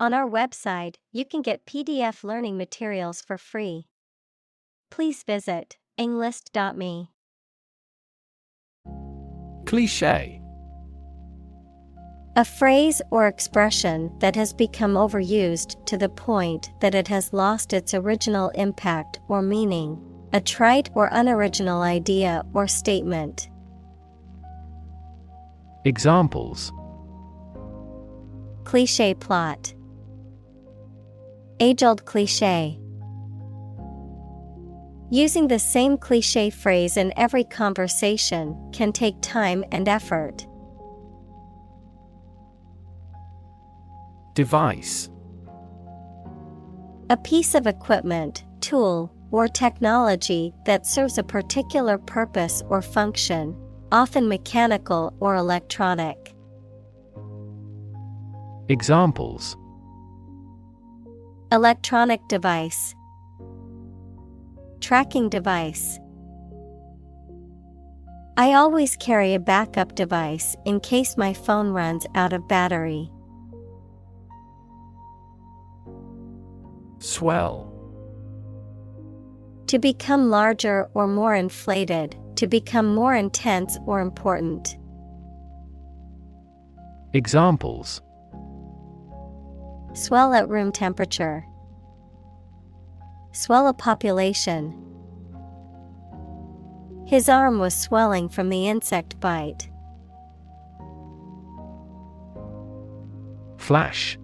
On our website, you can get PDF learning materials for free. Please visit englist.me. Cliché. A phrase or expression that has become overused to the point that it has lost its original impact or meaning, a trite or unoriginal idea or statement. Examples: Cliché plot. Age-old cliché. Using the same cliché phrase in every conversation can take time and effort. Device. A piece of equipment, tool, or technology that serves a particular purpose or function, often mechanical or electronic. Examples: Electronic device. Tracking device. I always carry a backup device in case my phone runs out of battery. Swell. To become larger or more inflated, to become more intense or important. Examples: Swell at room temperature. Swell a population. His arm was swelling from the insect bite. Flash.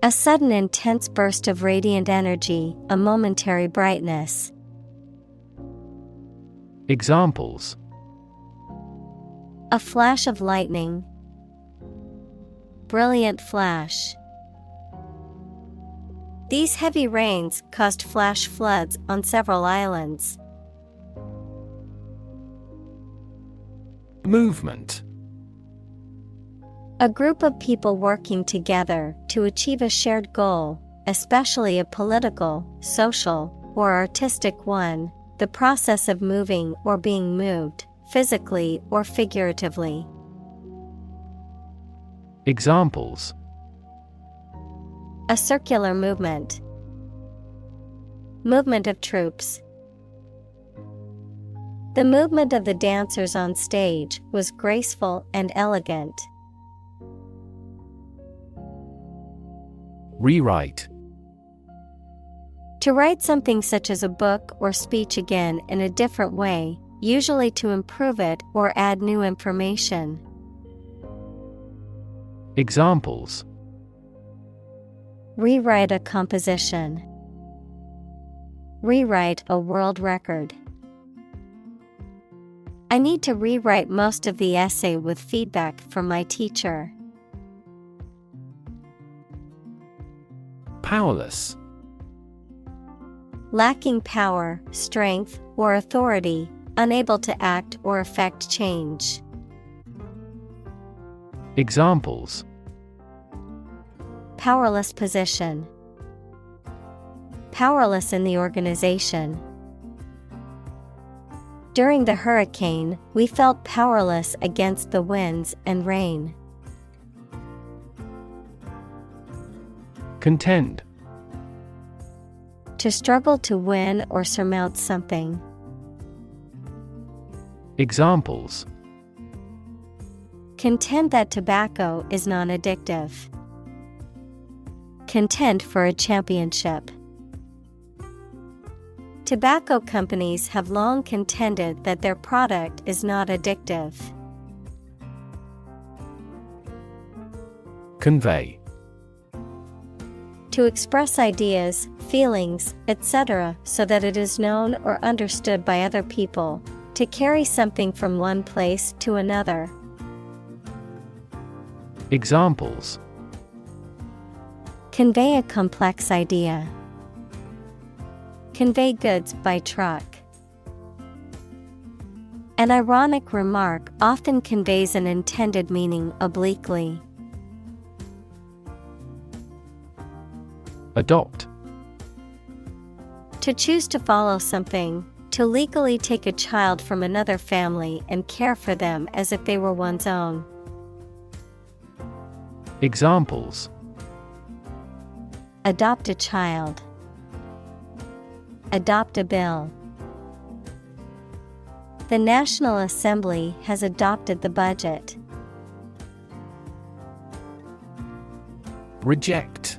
A sudden intense burst of radiant energy, a momentary brightness. Examples: A flash of lightning. Brilliant flash. These heavy rains caused flash floods on several islands. Movement. A group of people working together to achieve a shared goal, especially a political, social, or artistic one, the process of moving or being moved, physically or figuratively. Examples: A circular movement. Movement of troops. The movement of the dancers on stage was graceful and elegant. Rewrite. To write something such as a book or speech again in a different way, usually to improve it or add new information. Examples: Rewrite a composition. Rewrite a world record. I need to rewrite most of the essay with feedback from my teacher. Powerless. Lacking power, strength, or authority, unable to act or effect change. Examples: Powerless position. Powerless in the organization. During the hurricane, we felt powerless against the winds and rain. Contend. To struggle to win or surmount something. Examples: Contend that tobacco is non-addictive. Contend for a championship. Tobacco companies have long contended that their product is not addictive. Convey. To express ideas, feelings, etc., so that it is known or understood by other people. To carry something from one place to another. Examples: Convey a complex idea. Convey goods by truck. An ironic remark often conveys an intended meaning obliquely. Adopt. To choose to follow something, to legally take a child from another family and care for them as if they were one's own. Examples: Adopt a child. Adopt a bill. The National Assembly has adopted the budget. Reject.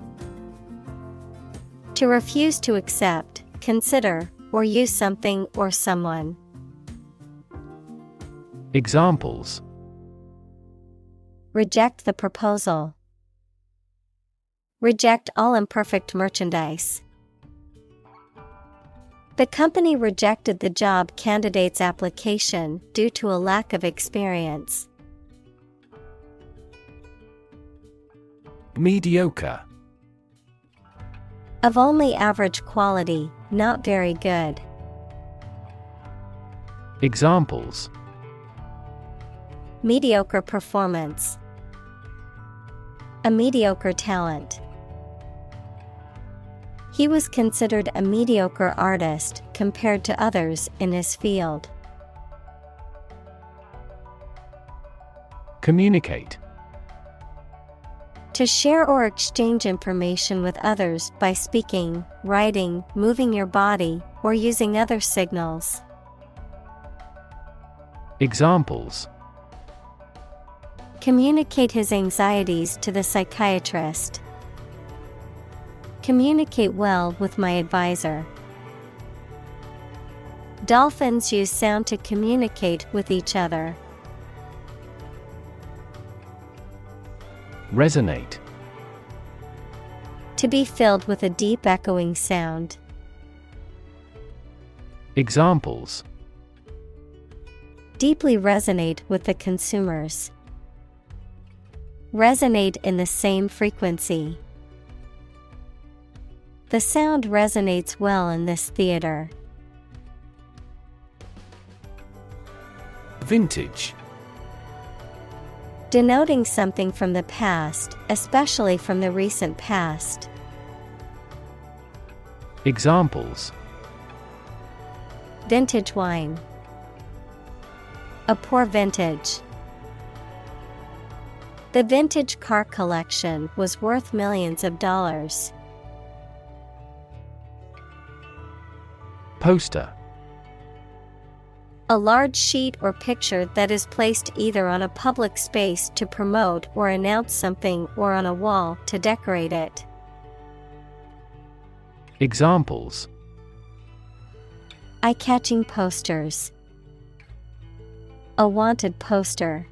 To refuse to accept, consider, or use something or someone. Examples: Reject the proposal. Reject all imperfect merchandise. The company rejected the job candidate's application due to a lack of experience. Mediocre. Of only average quality, not very good. Examples: Mediocre performance. A mediocre talent. He was considered a mediocre artist compared to others in his field. Communicate. To share or exchange information with others by speaking, writing, moving your body, or using other signals. Examples: Communicate his anxieties to the psychiatrist. Communicate well with my advisor. Dolphins use sound to communicate with each other. Resonate. To be filled with a deep echoing sound. Examples: Deeply resonate with the consumers. Resonate in the same frequency. The sound resonates well in this theater. Vintage. Denoting something from the past, especially from the recent past. Examples: Vintage wine. A poor vintage. The vintage car collection was worth millions of dollars. Poster. A large sheet or picture that is placed either on a public space to promote or announce something or on a wall to decorate it. Examples: Eye-catching posters. A wanted poster.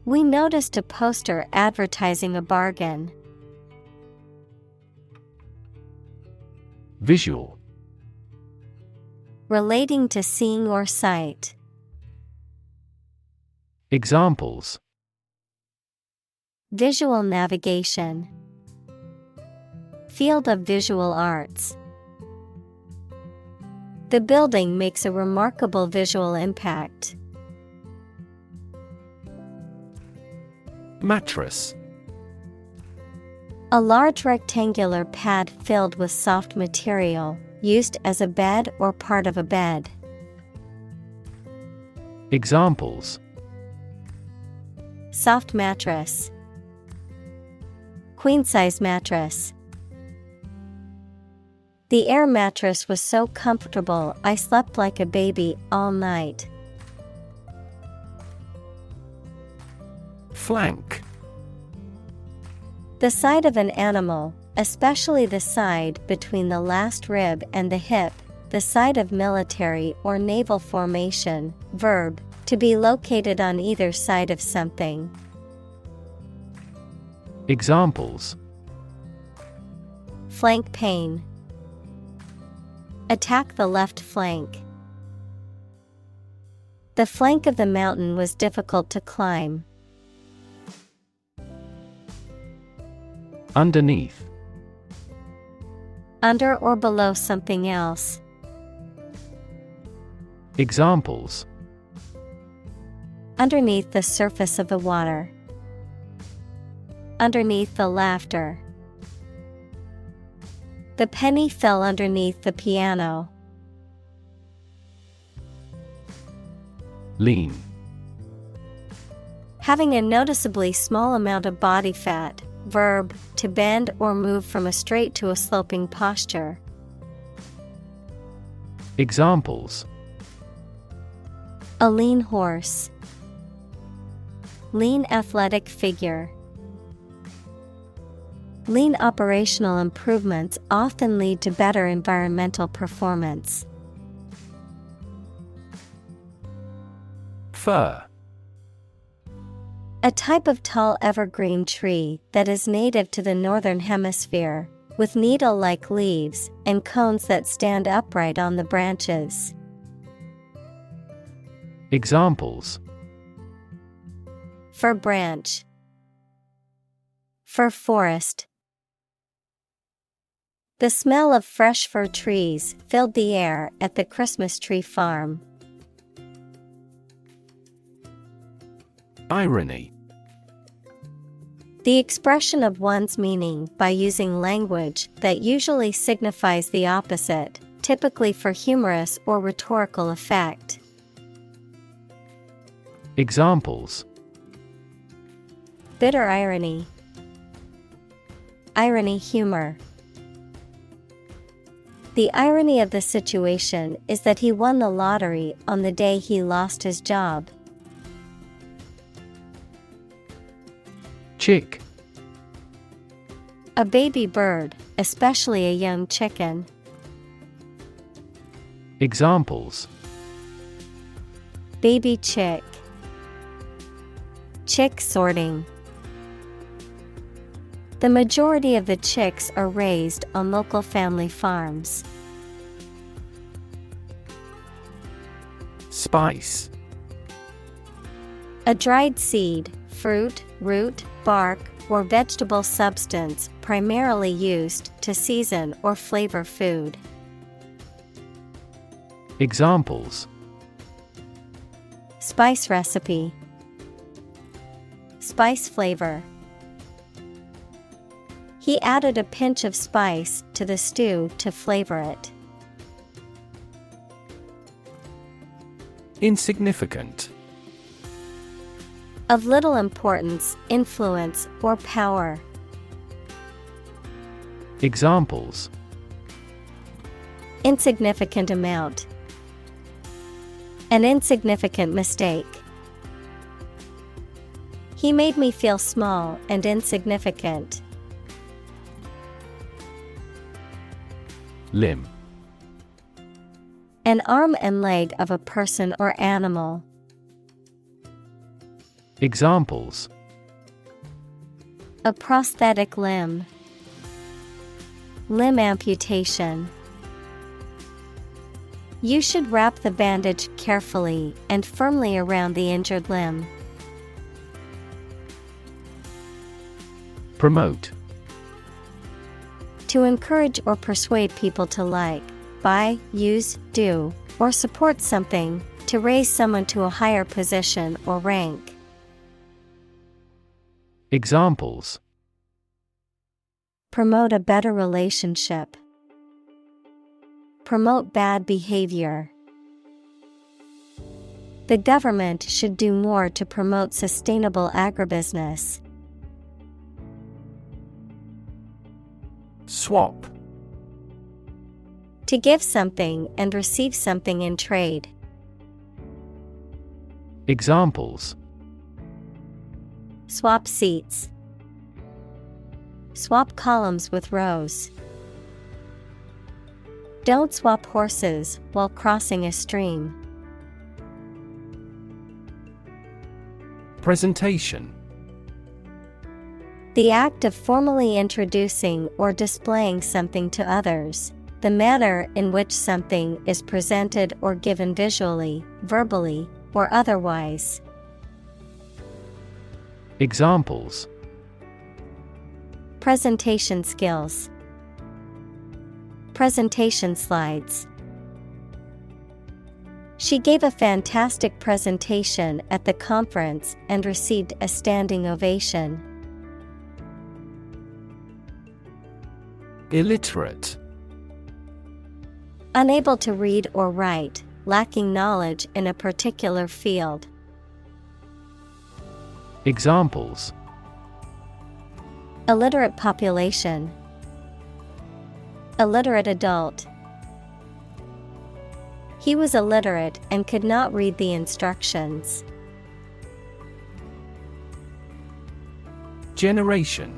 We noticed a poster advertising a bargain. Visual. Relating to seeing or sight. Examples: Visual navigation. Field of visual arts. The building makes a remarkable visual impact. Mattress. A large rectangular pad filled with soft material, used as a bed or part of a bed. Examples: Soft mattress. Queen-size mattress. The air mattress was so comfortable I slept like a baby all night. Flank. The side of an animal, especially the side between the last rib and the hip, the side of military or naval formation. Verb, to be located on either side of something. Examples: Flank pain. Attack the left flank. The flank of the mountain was difficult to climb. Underneath. Under or below something else. Examples: Underneath the surface of the water. Underneath the laughter. The penny fell underneath the piano. Lean. Having a noticeably small amount of body fat, verb, to bend or move from a straight to a sloping posture. Examples: A lean horse. Lean athletic figure. Lean operational improvements often lead to better environmental performance. Fir. A type of tall evergreen tree that is native to the northern hemisphere, with needle-like leaves and cones that stand upright on the branches. Examples: Fir branch. Fir forest. The smell of fresh fir trees filled the air at the Christmas tree farm. Irony. The expression of one's meaning by using language that usually signifies the opposite, typically for humorous or rhetorical effect. Examples: Bitter irony. Irony humor. The irony of the situation is that he won the lottery on the day he lost his job. Chick. A baby bird, especially a young chicken. Examples: Baby chick. Chick sorting. The majority of the chicks are raised on local family farms. Spice. A dried seed, fruit, root, bark, or vegetable substance primarily used to season or flavor food. Examples: Spice recipe. Spice flavor. He added a pinch of spice to the stew to flavor it. Insignificant. Of little importance, influence, or power. Examples: Insignificant amount. An insignificant mistake. He made me feel small and insignificant. Limb. An arm and leg of a person or animal. Examples: A prosthetic limb. Limb amputation. You should wrap the bandage carefully and firmly around the injured limb. Promote. To encourage or persuade people to like, buy, use, do, or support something, to raise someone to a higher position or rank. Examples: Promote a better relationship. Promote bad behavior. The government should do more to promote sustainable agribusiness. Swap. To give something and receive something in trade. Examples: Swap seats. Swap columns with rows. Don't swap horses while crossing a stream. Presentation. The act of formally introducing or displaying something to others. The manner in which something is presented or given visually, verbally, or otherwise. Examples: Presentation skills. Presentation slides. She gave a fantastic presentation at the conference and received a standing ovation. Illiterate. Unable to read or write, lacking knowledge in a particular field. Examples: Illiterate population. Illiterate adult. He was illiterate and could not read the instructions. Generation.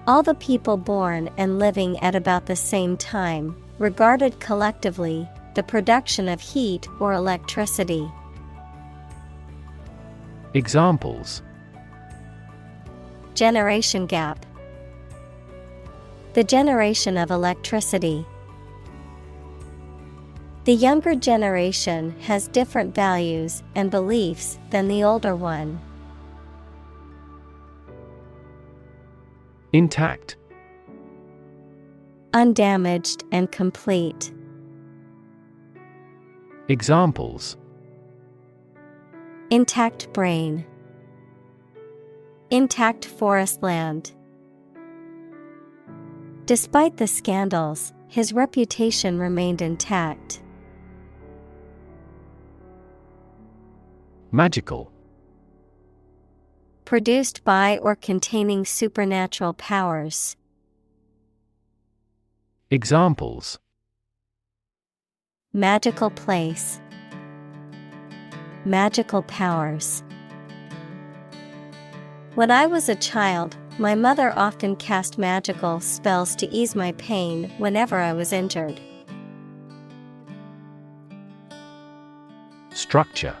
All the people born and living at about the same time, regarded collectively, the production of heat or electricity. Examples. Generation gap. The generation of electricity. The younger generation has different values and beliefs than the older one. Intact. Undamaged and complete. Examples. Intact brain. Intact forest land. Despite the scandals, his reputation remained intact. Magical. Produced by or containing supernatural powers. Examples. Magical place. Magical powers. When I was a child, my mother often cast magical spells to ease my pain whenever I was injured. Structure.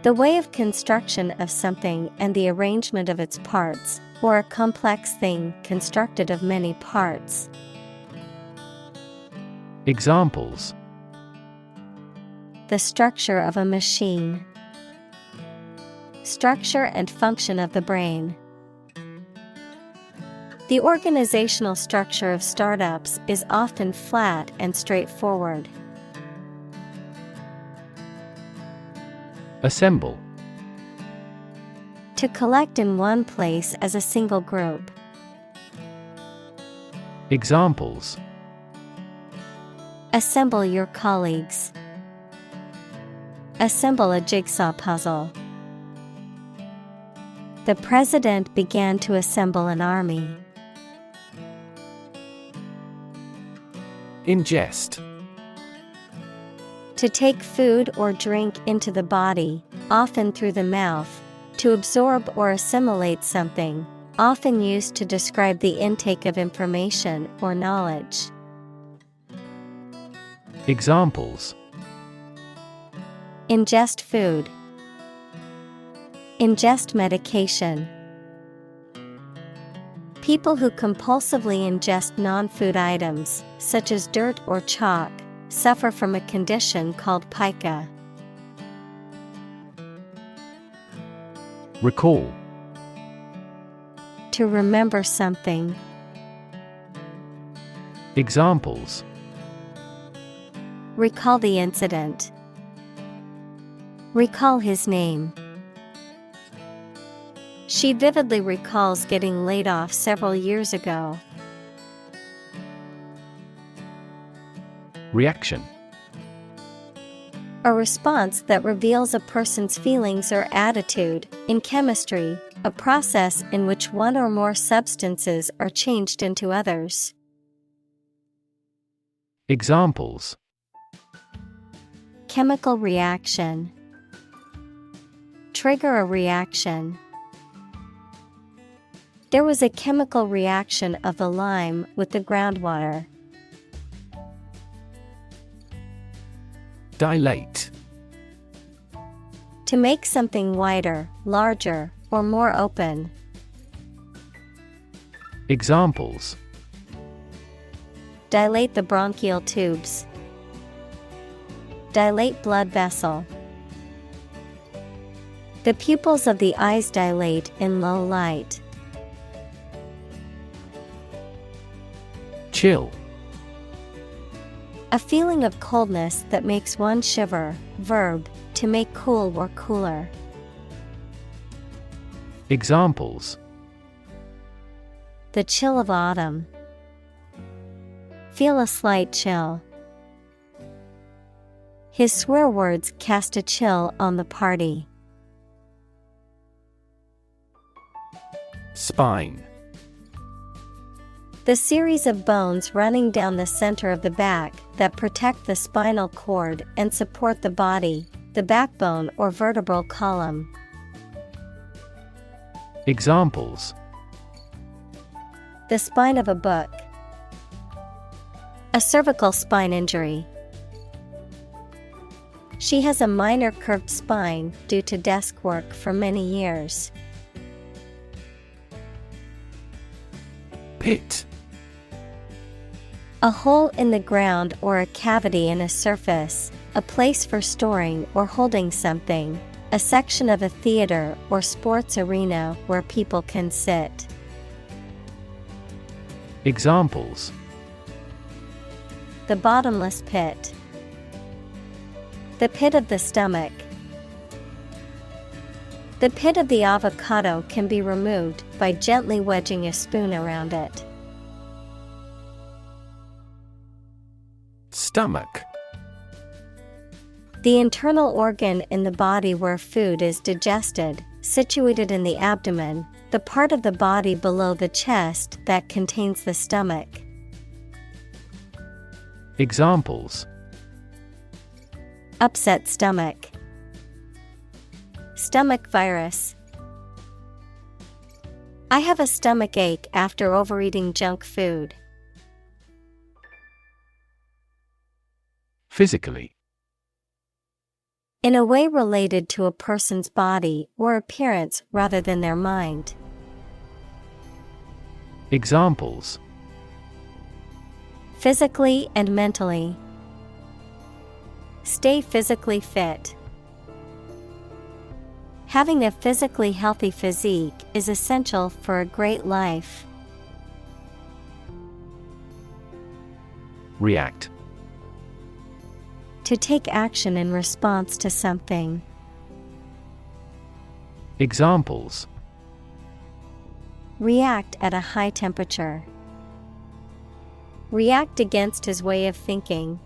The way of construction of something and the arrangement of its parts, or a complex thing constructed of many parts. Examples. The structure of a machine. Structure and function of the brain. The organizational structure of startups is often flat and straightforward. Assemble. To collect in one place as a single group. Examples. Assemble your colleagues. Assemble a jigsaw puzzle. The president began to assemble an army. Ingest. To take food or drink into the body, often through the mouth, to absorb or assimilate something, often used to describe the intake of information or knowledge. Examples. Ingest food. Ingest medication. People who compulsively ingest non-food items, such as dirt or chalk, suffer from a condition called pica. Recall. To remember something. Examples. Recall the incident. Recall his name. She vividly recalls getting laid off several years ago. Reaction. A response that reveals a person's feelings or attitude. In chemistry, a process in which one or more substances are changed into others. Examples. Chemical reaction. Trigger a reaction. There was a chemical reaction of the lime with the groundwater. Dilate. To make something wider, larger, or more open. Examples. Dilate the bronchial tubes. Dilate blood vessel. The pupils of the eyes dilate in low light. Chill. A feeling of coldness that makes one shiver. Verb, to make cool or cooler. Examples. The chill of autumn. Feel a slight chill. His swear words cast a chill on the party. Spine. The series of bones running down the center of the back that protect the spinal cord and support the body, the backbone or vertebral column. Examples: The spine of a book. A cervical spine injury. She has a minor curved spine due to desk work for many years. Pit. A hole in the ground or a cavity in a surface, a place for storing or holding something, a section of a theater or sports arena where people can sit. Examples: The bottomless pit. The pit of the stomach. The pit of the avocado can be removed by gently wedging a spoon around it. Stomach. The internal organ in the body where food is digested, situated in the abdomen, the part of the body below the chest that contains the stomach. Examples: Upset stomach. Stomach virus. I have a stomach ache after overeating junk food. Physically. In a way related to a person's body or appearance rather than their mind. Examples: Physically and mentally. Stay physically fit. Having a physically healthy physique is essential for a great life. React. To take action in response to something. Examples: React at a high temperature. React against his way of thinking.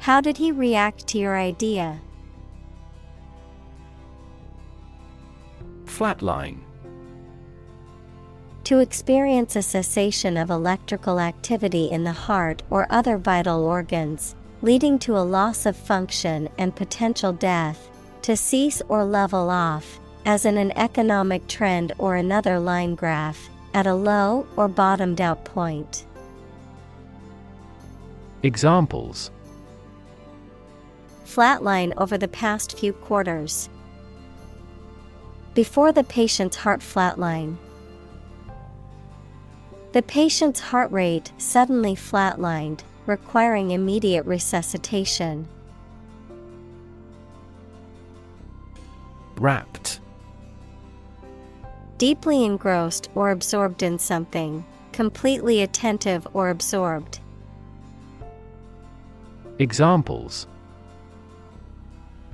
How did he react to your idea? Flatline. To experience a cessation of electrical activity in the heart or other vital organs, leading to a loss of function and potential death, to cease or level off, as in an economic trend or another line graph, at a low or bottomed out point. Examples: Flatline over the past few quarters. Before the patient's heart flatline. The patient's heart rate suddenly flatlined, requiring immediate resuscitation. Wrapped. Deeply engrossed or absorbed in something, completely attentive or absorbed. Examples: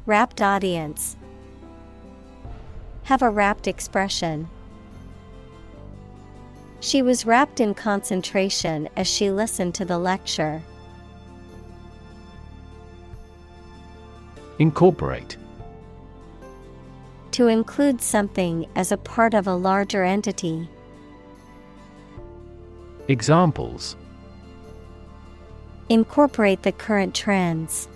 Rapt audience. Have a rapt expression. She was wrapped in concentration as she listened to the lecture. Incorporate. To include something as a part of a larger entity. Examples: Incorporate the current trends.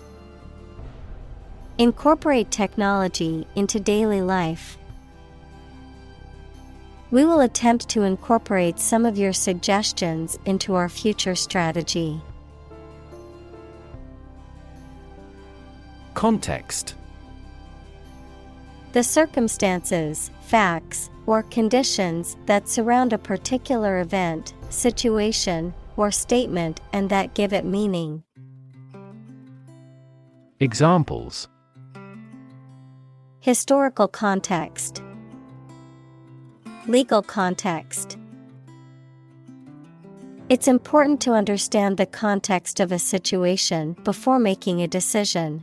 Incorporate technology into daily life. We will attempt to incorporate some of your suggestions into our future strategy. Context. The circumstances, facts, or conditions that surround a particular event, situation, or statement and that give it meaning. Examples: Historical context. Legal context. It's important to understand the context of a situation before making a decision.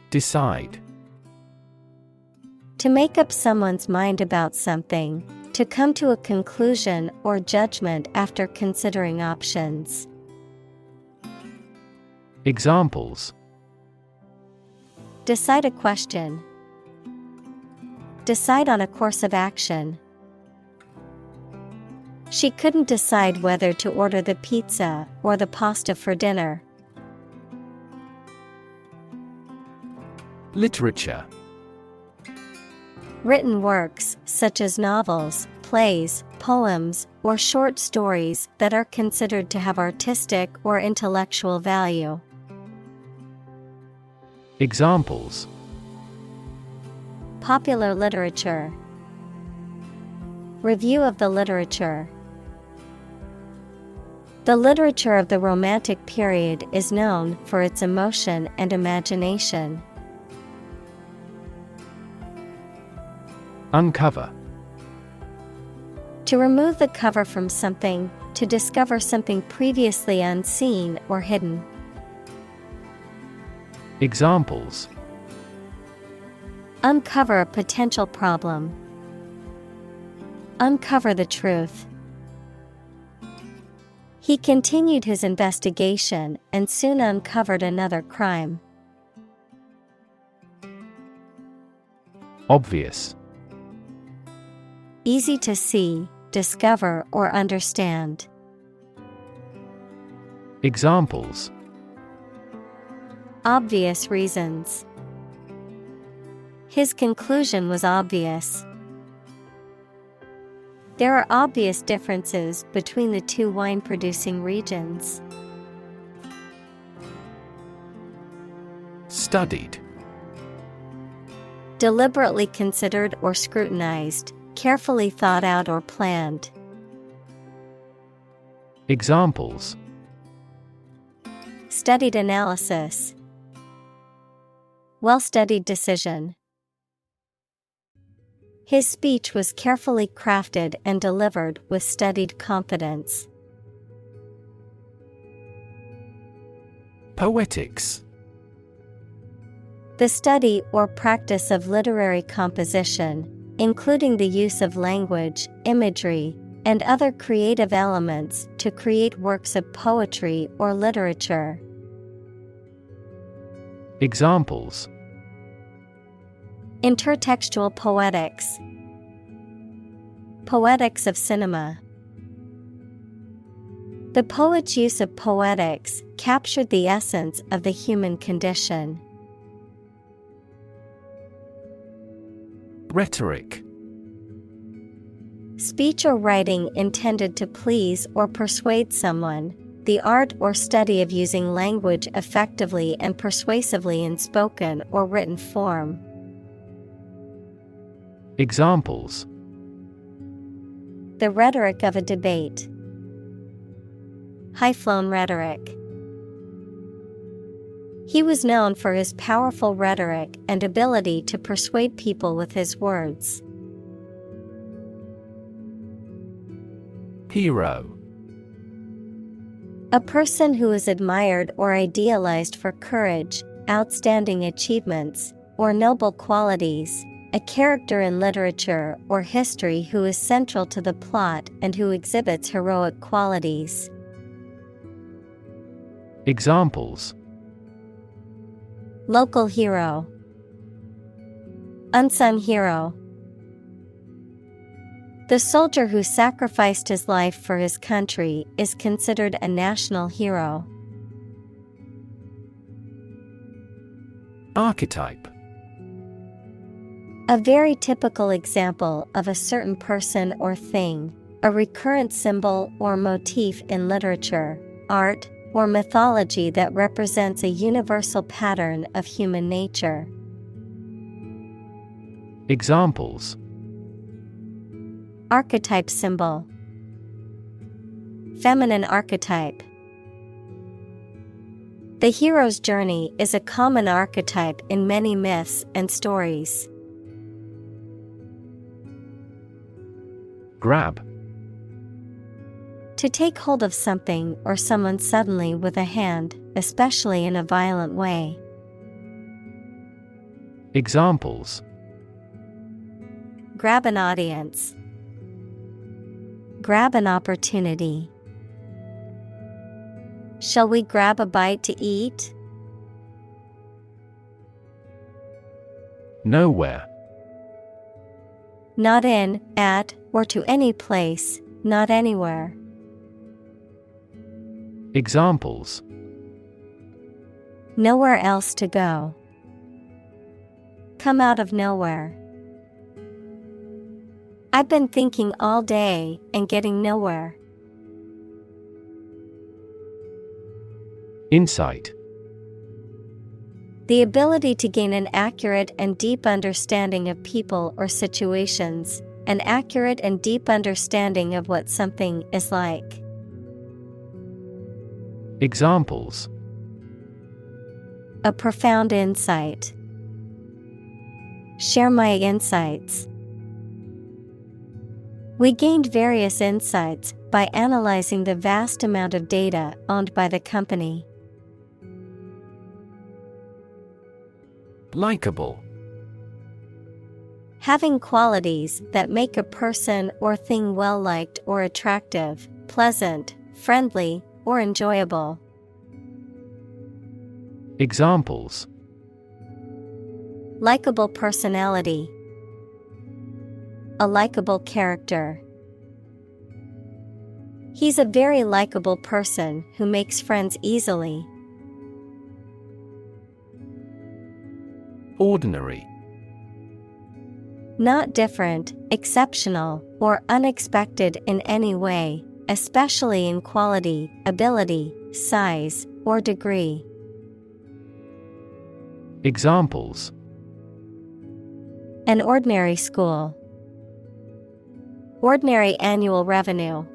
Decide. To make up someone's mind about something, to come to a conclusion or judgment after considering options. Examples: Decide a question. Decide on a course of action. She couldn't decide whether to order the pizza or the pasta for dinner. Literature. Written works, such as novels, plays, poems, or short stories that are considered to have artistic or intellectual value. Examples: Popular literature. Review of the literature. The literature of the Romantic period is known for its emotion and imagination. Uncover. To remove the cover from something, to discover something previously unseen or hidden. Examples: Uncover a potential problem. Uncover the truth. He continued his investigation and soon uncovered another crime. Obvious. Easy to see, discover, or understand. Examples: Obvious reasons. His conclusion was obvious. There are obvious differences between the two wine-producing regions. Studied. Deliberately considered or scrutinized, carefully thought out or planned. Examples: Studied analysis. Well-studied decision. His speech was carefully crafted and delivered with studied confidence. Poetics. The study or practice of literary composition, including the use of language, imagery, and other creative elements to create works of poetry or literature. Examples: Intertextual poetics. Poetics of cinema. The poet's use of poetics captured the essence of the human condition. Rhetoric. Speech or writing intended to please or persuade someone, the art or study of using language effectively and persuasively in spoken or written form. Examples: The rhetoric of a debate. High-flown rhetoric. He was known for his powerful rhetoric and ability to persuade people with his words. Hero. A person who is admired or idealized for courage, outstanding achievements, or noble qualities. A character in literature or history who is central to the plot and who exhibits heroic qualities. Examples: Local hero. Unsung hero. The soldier who sacrificed his life for his country is considered a national hero. Archetype. A very typical example of a certain person or thing, a recurrent symbol or motif in literature, art, or mythology that represents a universal pattern of human nature. Examples: Archetype symbol. Feminine archetype. The hero's journey is a common archetype in many myths and stories. Grab. To take hold of something or someone suddenly with a hand, especially in a violent way. Examples: Grab an audience. Grab an opportunity. Shall we grab a bite to eat? Nowhere. Not in, at, or to any place, not anywhere. Examples: Nowhere else to go. Come out of nowhere. I've been thinking all day and getting nowhere. Insight: The ability to gain an accurate and deep understanding of people or situations, an accurate and deep understanding of what something is like. Examples: A profound insight. Share my insights. We gained various insights by analyzing the vast amount of data owned by the company. Likeable: Having qualities that make a person or thing well-liked or attractive, pleasant, friendly, or enjoyable. Examples: Likeable personality. A likeable character. He's a very likeable person who makes friends easily. Ordinary: Not different, exceptional, or unexpected in any way, especially in quality, ability, size, or degree. Examples: An ordinary school. Ordinary annual revenue.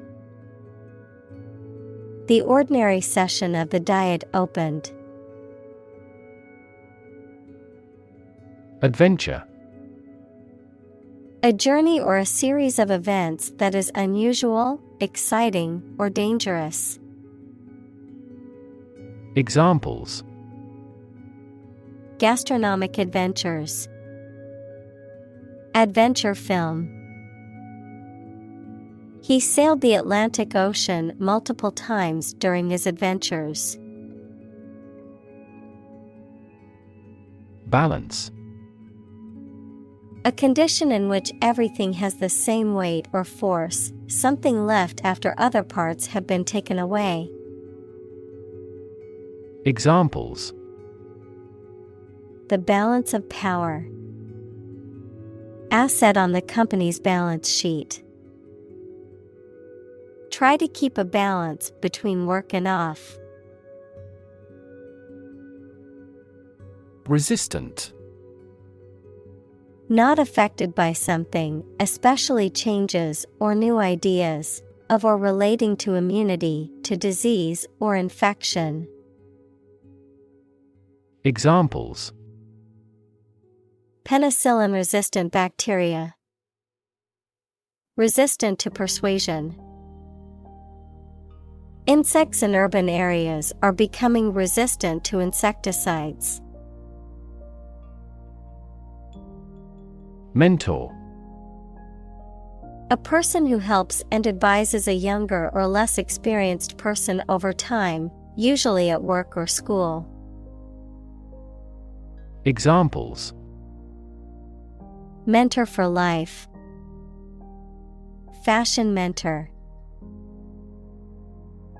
The ordinary session of the Diet opened. Adventure: A journey or a series of events that is unusual, exciting, or dangerous. Examples: Gastronomic adventures. Adventure film. He sailed the Atlantic Ocean multiple times during his adventures. Balance: A condition in which everything has the same weight or force, something left after other parts have been taken away. Examples: The balance of power. Asset on the company's balance sheet. Try to keep a balance between work and off. Resistant: Not affected by something, especially changes or new ideas, of or relating to immunity to disease or infection. Examples: Penicillin-resistant bacteria. Resistant to persuasion. Insects in urban areas are becoming resistant to insecticides. Mentor: A person who helps and advises a younger or less experienced person over time, usually at work or school. Examples: Mentor for life. Fashion mentor.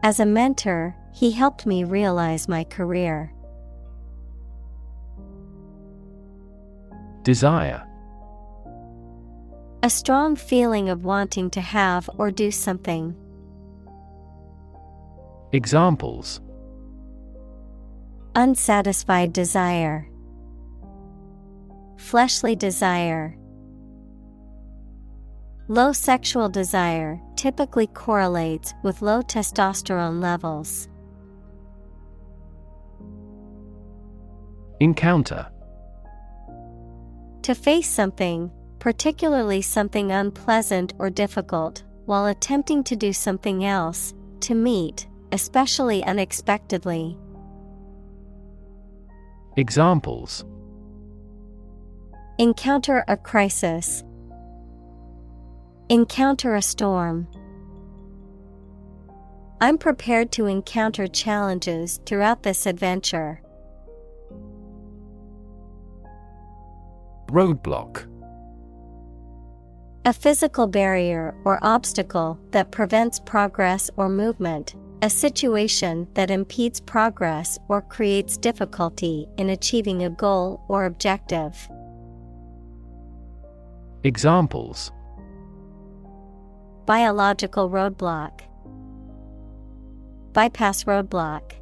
As a mentor, he helped me realize my career. Desire: A strong feeling of wanting to have or do something. Examples: Unsatisfied desire. Fleshly desire. Low sexual desire typically correlates with low testosterone levels. Encounter: To face something, particularly something unpleasant or difficult, while attempting to do something else, to meet, especially unexpectedly. Examples: Encounter a crisis. Encounter a storm. I'm prepared to encounter challenges throughout this adventure. Roadblock: A physical barrier or obstacle that prevents progress or movement, a situation that impedes progress or creates difficulty in achieving a goal or objective. Examples: Biological roadblock, bypass roadblock.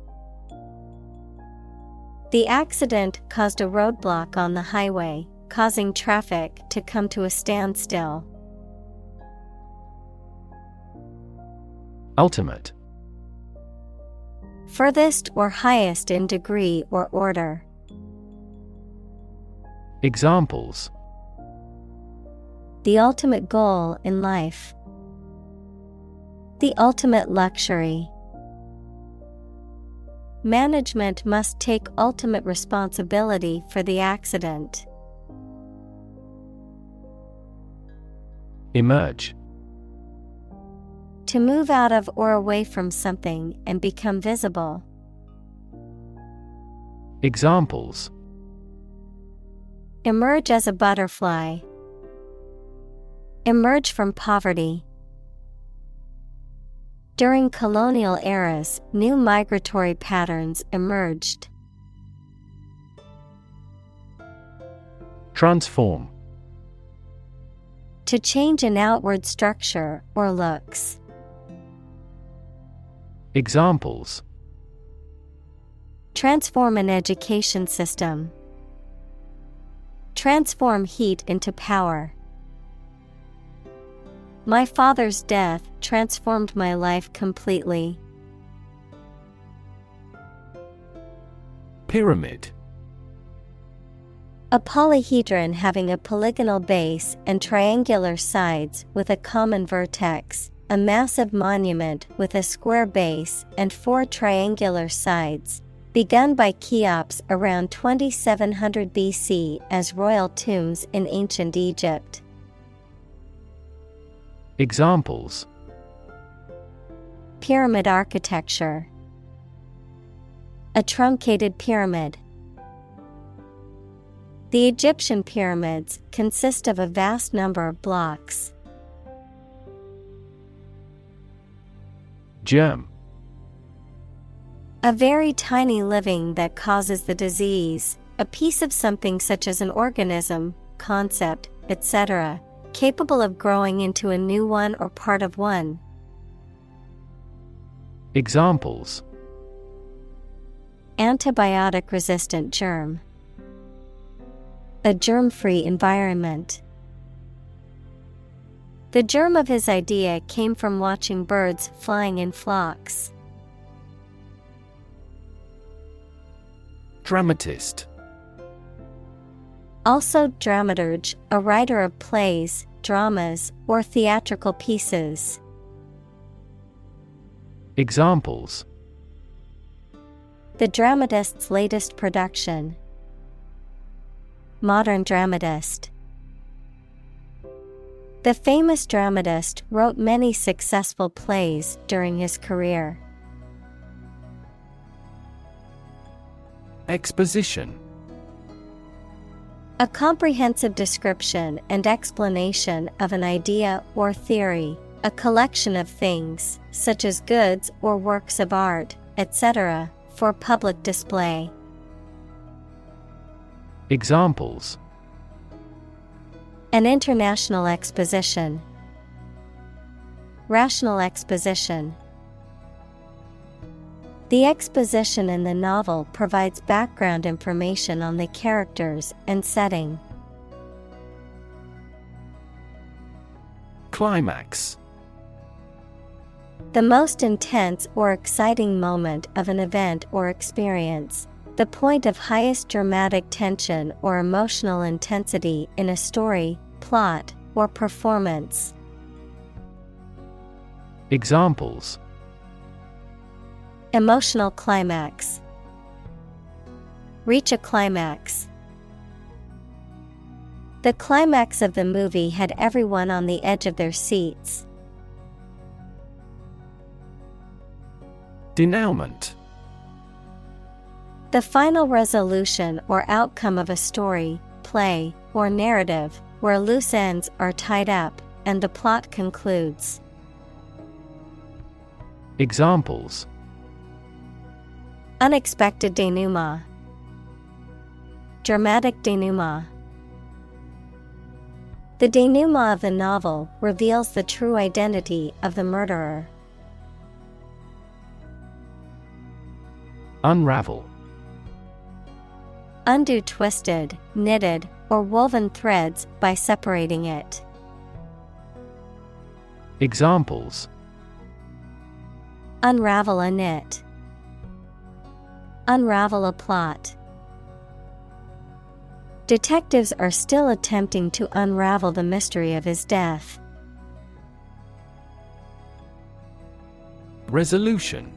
The accident caused a roadblock on the highway, causing traffic to come to a standstill. Ultimate. Furthest or highest in degree or order. Examples: The ultimate goal in life. The ultimate luxury. Management must take ultimate responsibility for the accident. Emerge. To move out of or away from something and become visible. Examples: Emerge as a butterfly. Emerge from poverty. During colonial eras, new migratory patterns emerged. Transform. To change an outward structure or looks. Examples: Transform an education system. Transform heat into power. My father's death transformed my life completely. Pyramid. A polyhedron having a polygonal base and triangular sides with a common vertex, a massive monument with a square base and 4 triangular sides, begun by Cheops around 2700 BC as royal tombs in ancient Egypt. Examples: Pyramid architecture. A truncated pyramid. The Egyptian pyramids consist of a vast number of blocks. Germ. A very tiny living that causes the disease, a piece of something such as an organism, concept, etc., capable of growing into a new one or part of one. Examples: Antibiotic-resistant germ. A germ-free environment. The germ of his idea came from watching birds flying in flocks. Dramatist. Also dramaturge, a writer of plays, dramas, or theatrical pieces. Examples: The dramatist's latest production. Modern dramatist. The famous dramatist wrote many successful plays during his career. Exposition. A comprehensive description and explanation of an idea or theory, a collection of things, such as goods or works of art, etc., for public display. Examples: An international exposition. Rational exposition. The exposition in the novel provides background information on the characters and setting. Climax. The most intense or exciting moment of an event or experience. The point of highest dramatic tension or emotional intensity in a story, plot, or performance. Examples: Emotional climax. Reach a climax. The climax of the movie had everyone on the edge of their seats. Denouement. The final resolution or outcome of a story, play, or narrative, where loose ends are tied up, and the plot concludes. Examples: Unexpected denouement. Dramatic denouement. The denouement of the novel reveals the true identity of the murderer. Unravel. Undo twisted, knitted, or woven threads by separating it. Examples: Unravel a knit. Unravel a plot. Detectives are still attempting to unravel the mystery of his death. Resolution.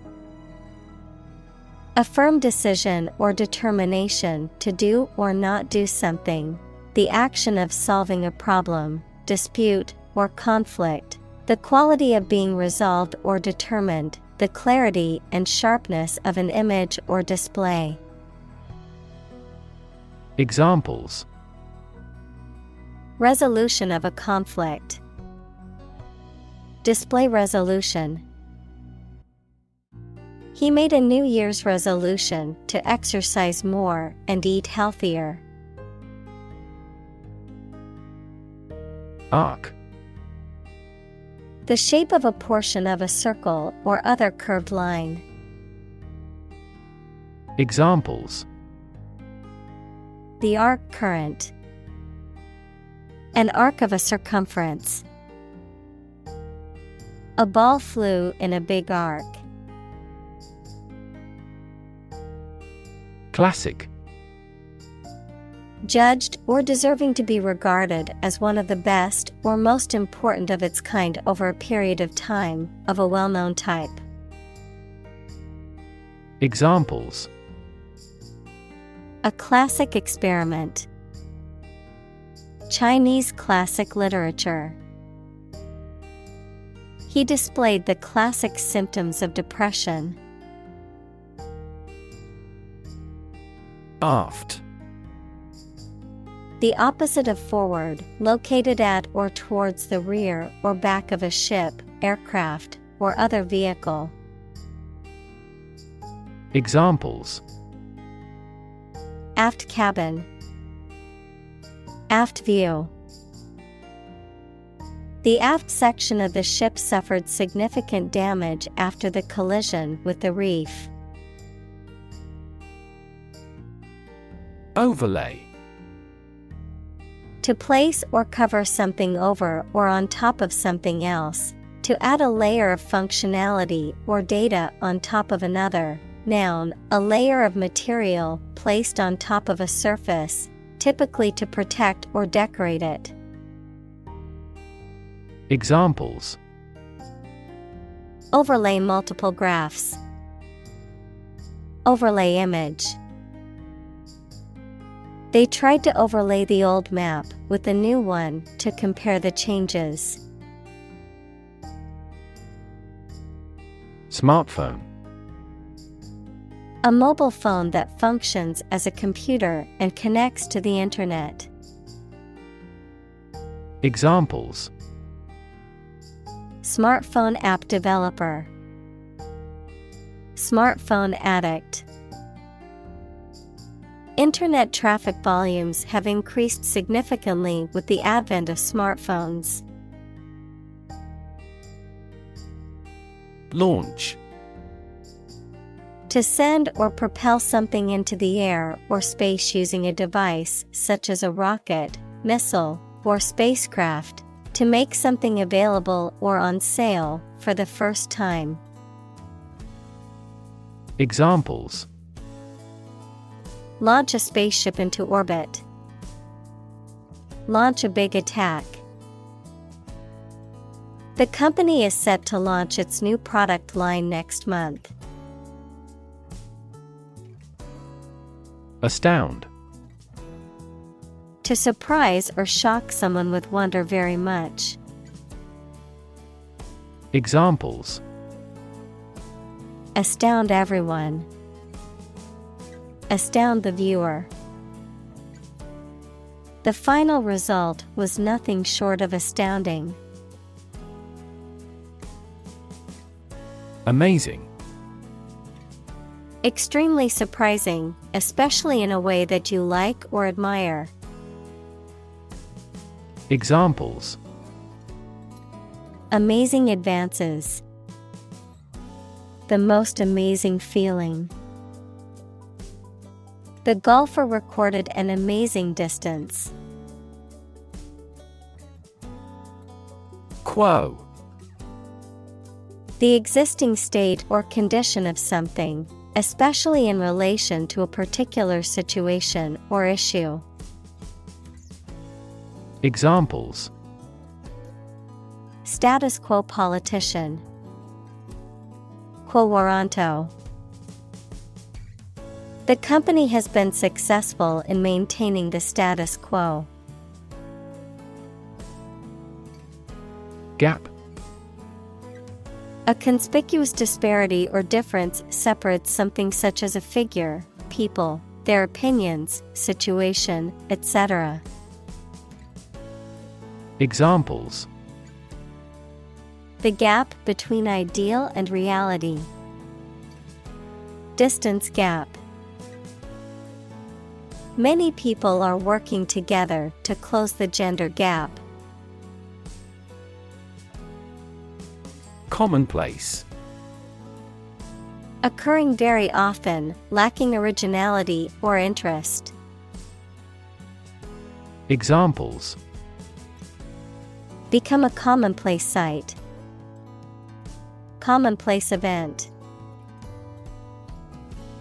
A firm decision or determination to do or not do something. The action of solving a problem, dispute, or conflict. The quality of being resolved or determined. The clarity and sharpness of an image or display. Examples: Resolution of a conflict. Display resolution. He made a New Year's resolution to exercise more and eat healthier. Arc. The shape of a portion of a circle or other curved line. Examples: The arc current. An arc of a circumference. A ball flew in a big arc. Classic. Judged or deserving to be regarded as one of the best or most important of its kind over a period of time, of a well-known type. Examples: A classic experiment. Chinese classic literature. He displayed the classic symptoms of depression. Aft. The opposite of forward, located at or towards the rear or back of a ship, aircraft, or other vehicle. Examples: Aft cabin. Aft view. The aft section of the ship suffered significant damage after the collision with the reef. Overlay. To place or cover something over or on top of something else. To add a layer of functionality or data on top of another. Noun, a layer of material placed on top of a surface, typically to protect or decorate it. Examples: Overlay multiple graphs. Overlay image. They tried to overlay the old map with the new one to compare the changes. Smartphone. A mobile phone that functions as a computer and connects to the internet. Examples: Smartphone app developer. Smartphone addict. Internet traffic volumes have increased significantly with the advent of smartphones. Launch. To send or propel something into the air or space using a device such as a rocket, missile, or spacecraft. To make something available or on sale for the first time. Examples: Launch a spaceship into orbit. Launch a big attack. The company is set to launch its new product line next month. Astound. To surprise or shock someone with wonder very much. Examples: Astound everyone. Astound the viewer. The final result was nothing short of astounding. Amazing. Extremely surprising, especially in a way that you like or admire. Examples: Amazing advances. The most amazing feeling. The golfer recorded an amazing distance. Quo. The existing state or condition of something, especially in relation to a particular situation or issue. Examples: Status quo politician. Quo warranto. The company has been successful in maintaining the status quo. Gap. A conspicuous disparity or difference separates something such as a figure, people, their opinions, situation, etc. Examples: The gap between ideal and reality. Distance gap. Many people are working together to close the gender gap. Commonplace. Occurring very often, lacking originality or interest. Examples: Become a commonplace sight. Commonplace event.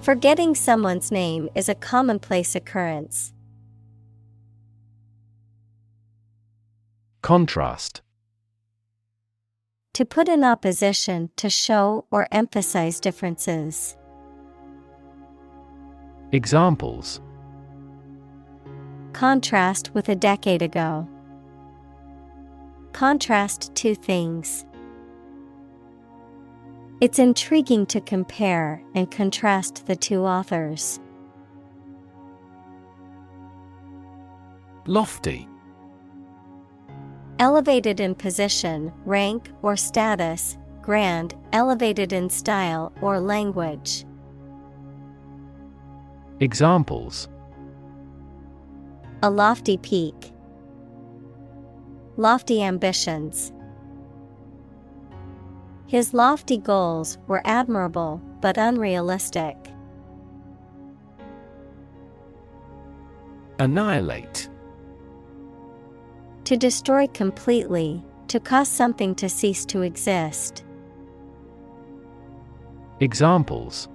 Forgetting someone's name is a commonplace occurrence. Contrast. To put in opposition to show or emphasize differences. Examples: Contrast with a decade ago. Contrast two things. It's intriguing to compare and contrast the two authors. Lofty. Elevated in position, rank, or status, grand, elevated in style or language. Examples: A lofty peak. Lofty ambitions. His lofty goals were admirable but unrealistic. Annihilate. To destroy completely, to cause something to cease to exist. Examples: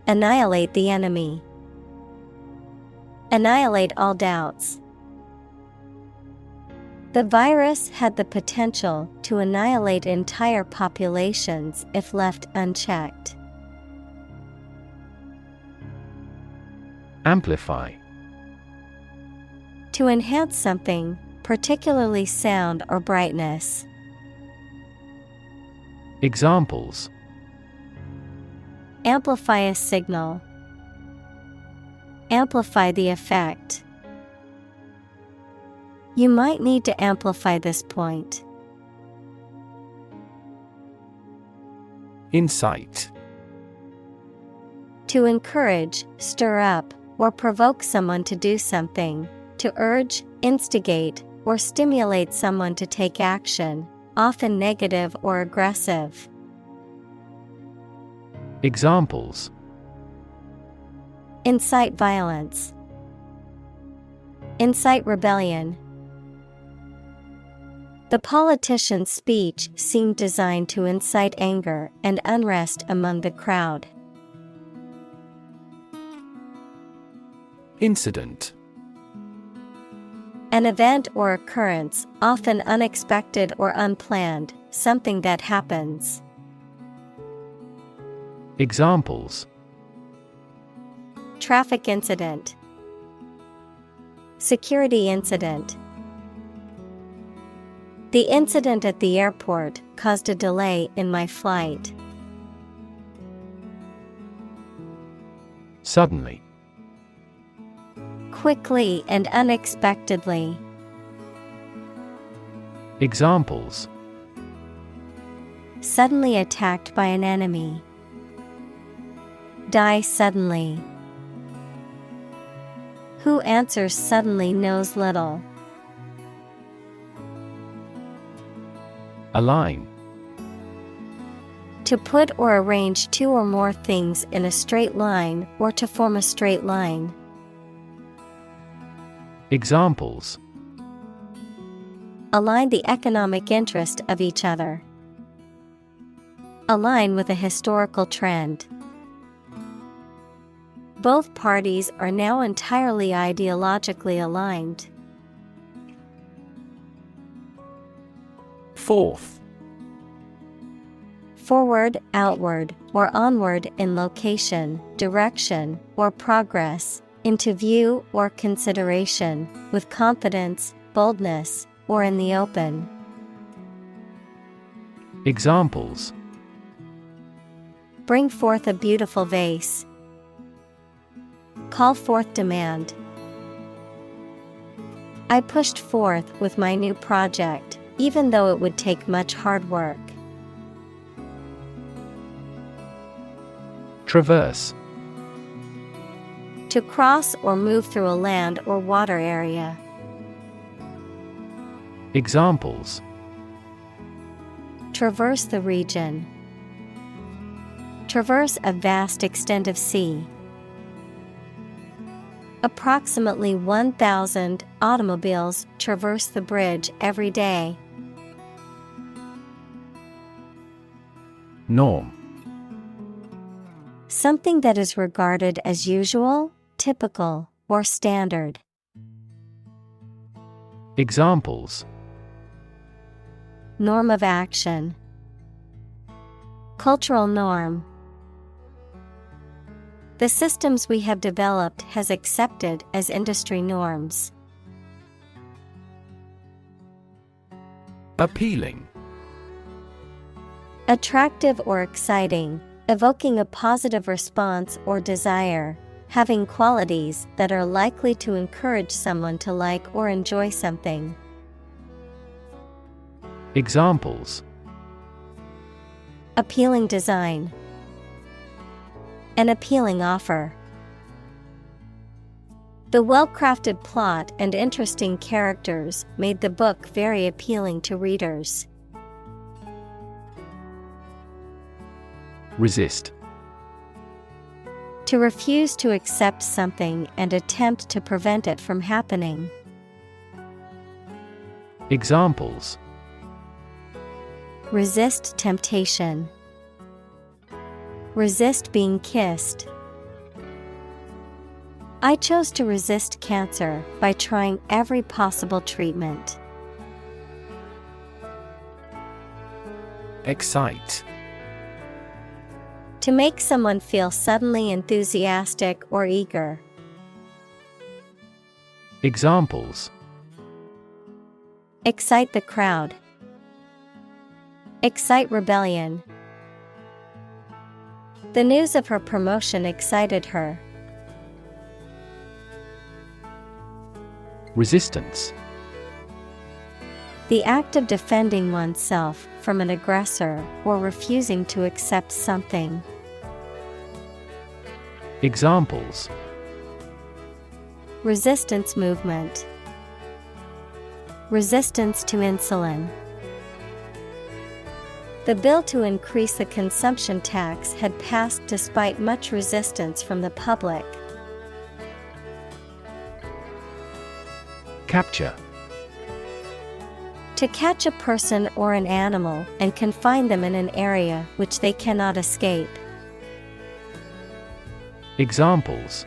Annihilate the enemy. Annihilate all doubts. The virus had the potential to annihilate entire populations if left unchecked. Amplify. To enhance something, particularly sound or brightness. Examples: Amplify a signal. Amplify the effect. You might need to amplify this point. Incite. To encourage, stir up, or provoke someone to do something, to urge, instigate, or stimulate someone to take action, often negative or aggressive. Examples: Incite violence. Incite rebellion. The politician's speech seemed designed to incite anger and unrest among the crowd. Incident. An event or occurrence, often unexpected or unplanned, something that happens. Examples: Traffic incident. Security incident. The incident at the airport caused a delay in my flight. Suddenly. Quickly and unexpectedly. Examples: Suddenly attacked by an enemy. Die suddenly. Who answers suddenly knows little. Align. To put or arrange two or more things in a straight line or to form a straight line. Examples: Align the economic interest of each other. Align with a historical trend. Both parties are now entirely ideologically aligned. Forth. Forward, outward, or onward in location, direction, or progress, into view or consideration, with confidence, boldness, or in the open. Examples: Bring forth a beautiful vase. Call forth demand. I pushed forth with my new project, even though it would take much hard work. Traverse. To cross or move through a land or water area. Examples: Traverse the region. Traverse a vast extent of sea. Approximately 1,000 automobiles traverse the bridge every day. Norm. Something that is regarded as usual, typical, or standard. Examples: Norm of action. Cultural norm. The systems we have developed has accepted as industry norms. Appealing. Attractive or exciting, evoking a positive response or desire, having qualities that are likely to encourage someone to like or enjoy something. Examples: Appealing design. An appealing offer. The well-crafted plot and interesting characters made the book very appealing to readers. Resist. To refuse to accept something and attempt to prevent it from happening. Examples: Resist temptation. Resist being kissed. I chose to resist cancer by trying every possible treatment. Excite. To make someone feel suddenly enthusiastic or eager. Examples: Excite the crowd. Excite rebellion. The news of her promotion excited her. Resistance. The act of defending oneself from an aggressor or refusing to accept something. Examples: Resistance movement. Resistance to insulin. The bill to increase the consumption tax had passed despite much resistance from the public. Capture. To catch a person or an animal and confine them in an area which they cannot escape. Examples: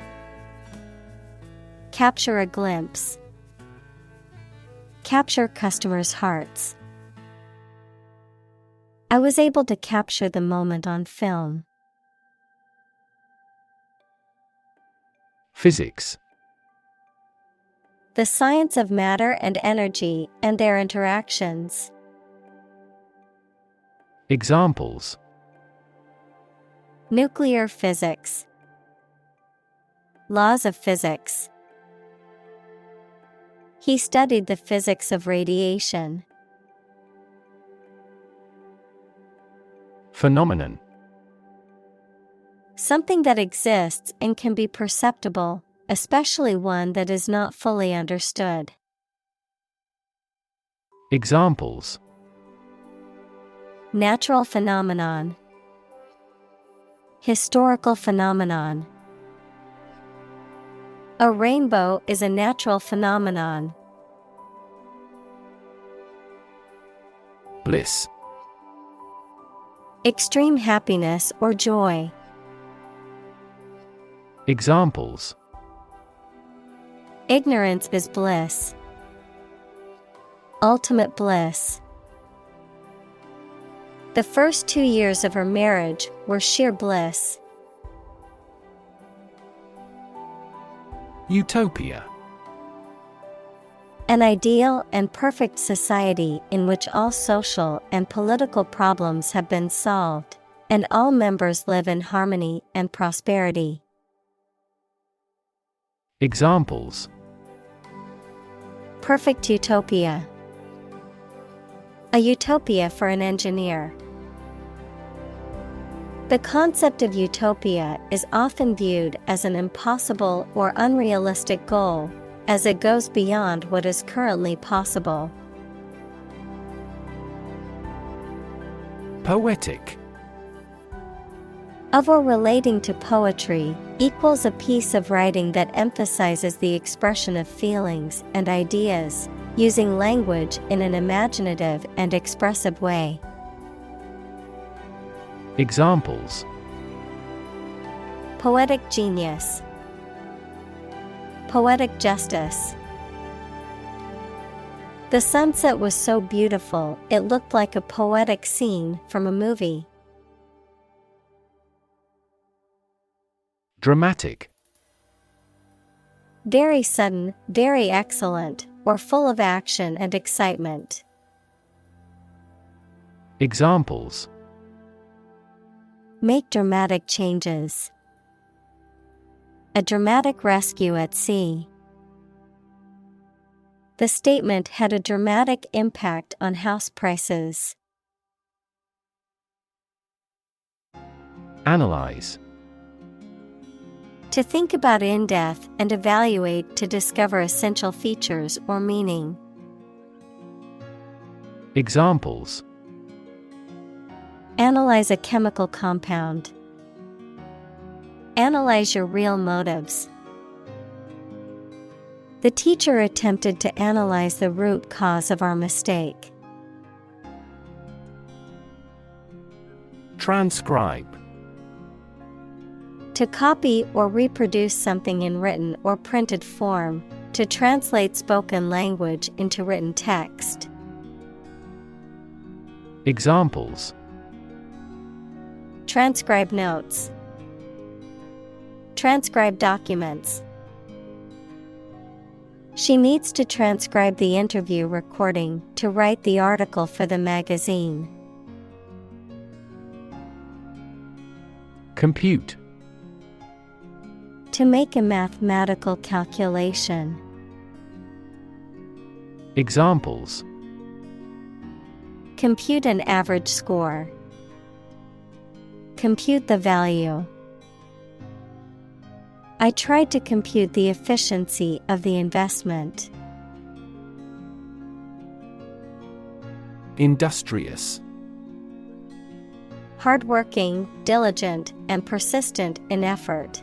Capture a glimpse. Capture customers' hearts. I was able to capture the moment on film. Physics. The science of matter and energy and their interactions. Examples: Nuclear physics. Laws of physics. He studied the physics of radiation. Phenomenon. Something that exists and can be perceptible, especially one that is not fully understood. Examples: Natural phenomenon. Historical phenomenon. A rainbow is a natural phenomenon. Bliss. Extreme happiness or joy. Examples: Ignorance is bliss. Ultimate bliss. The first 2 years of her marriage were sheer bliss. Utopia. An ideal and perfect society in which all social and political problems have been solved, and all members live in harmony and prosperity. Examples: Perfect utopia. A utopia for an engineer. The concept of utopia is often viewed as an impossible or unrealistic goal, as it goes beyond what is currently possible. Poetic. Of or relating to poetry, equals a piece of writing that emphasizes the expression of feelings and ideas, using language in an imaginative and expressive way. Examples: Poetic genius. Poetic justice. The sunset was so beautiful it looked like a poetic scene from a movie. Dramatic. Very sudden, very excellent, or full of action and excitement. Examples: Make dramatic changes. A dramatic rescue at sea. The statement had a dramatic impact on house prices. Analyze. To think about in depth and evaluate to discover essential features or meaning. Examples: Analyze a chemical compound. Analyze your real motives. The teacher attempted to analyze the root cause of our mistake. Transcribe. To copy or reproduce something in written or printed form, to translate spoken language into written text. Examples: Transcribe notes. Transcribe documents. She needs to transcribe the interview recording to write the article for the magazine. Compute. To make a mathematical calculation. Examples: Compute an average score. Compute the value. I tried to compute the efficiency of the investment. Industrious. Hardworking, diligent, and persistent in effort.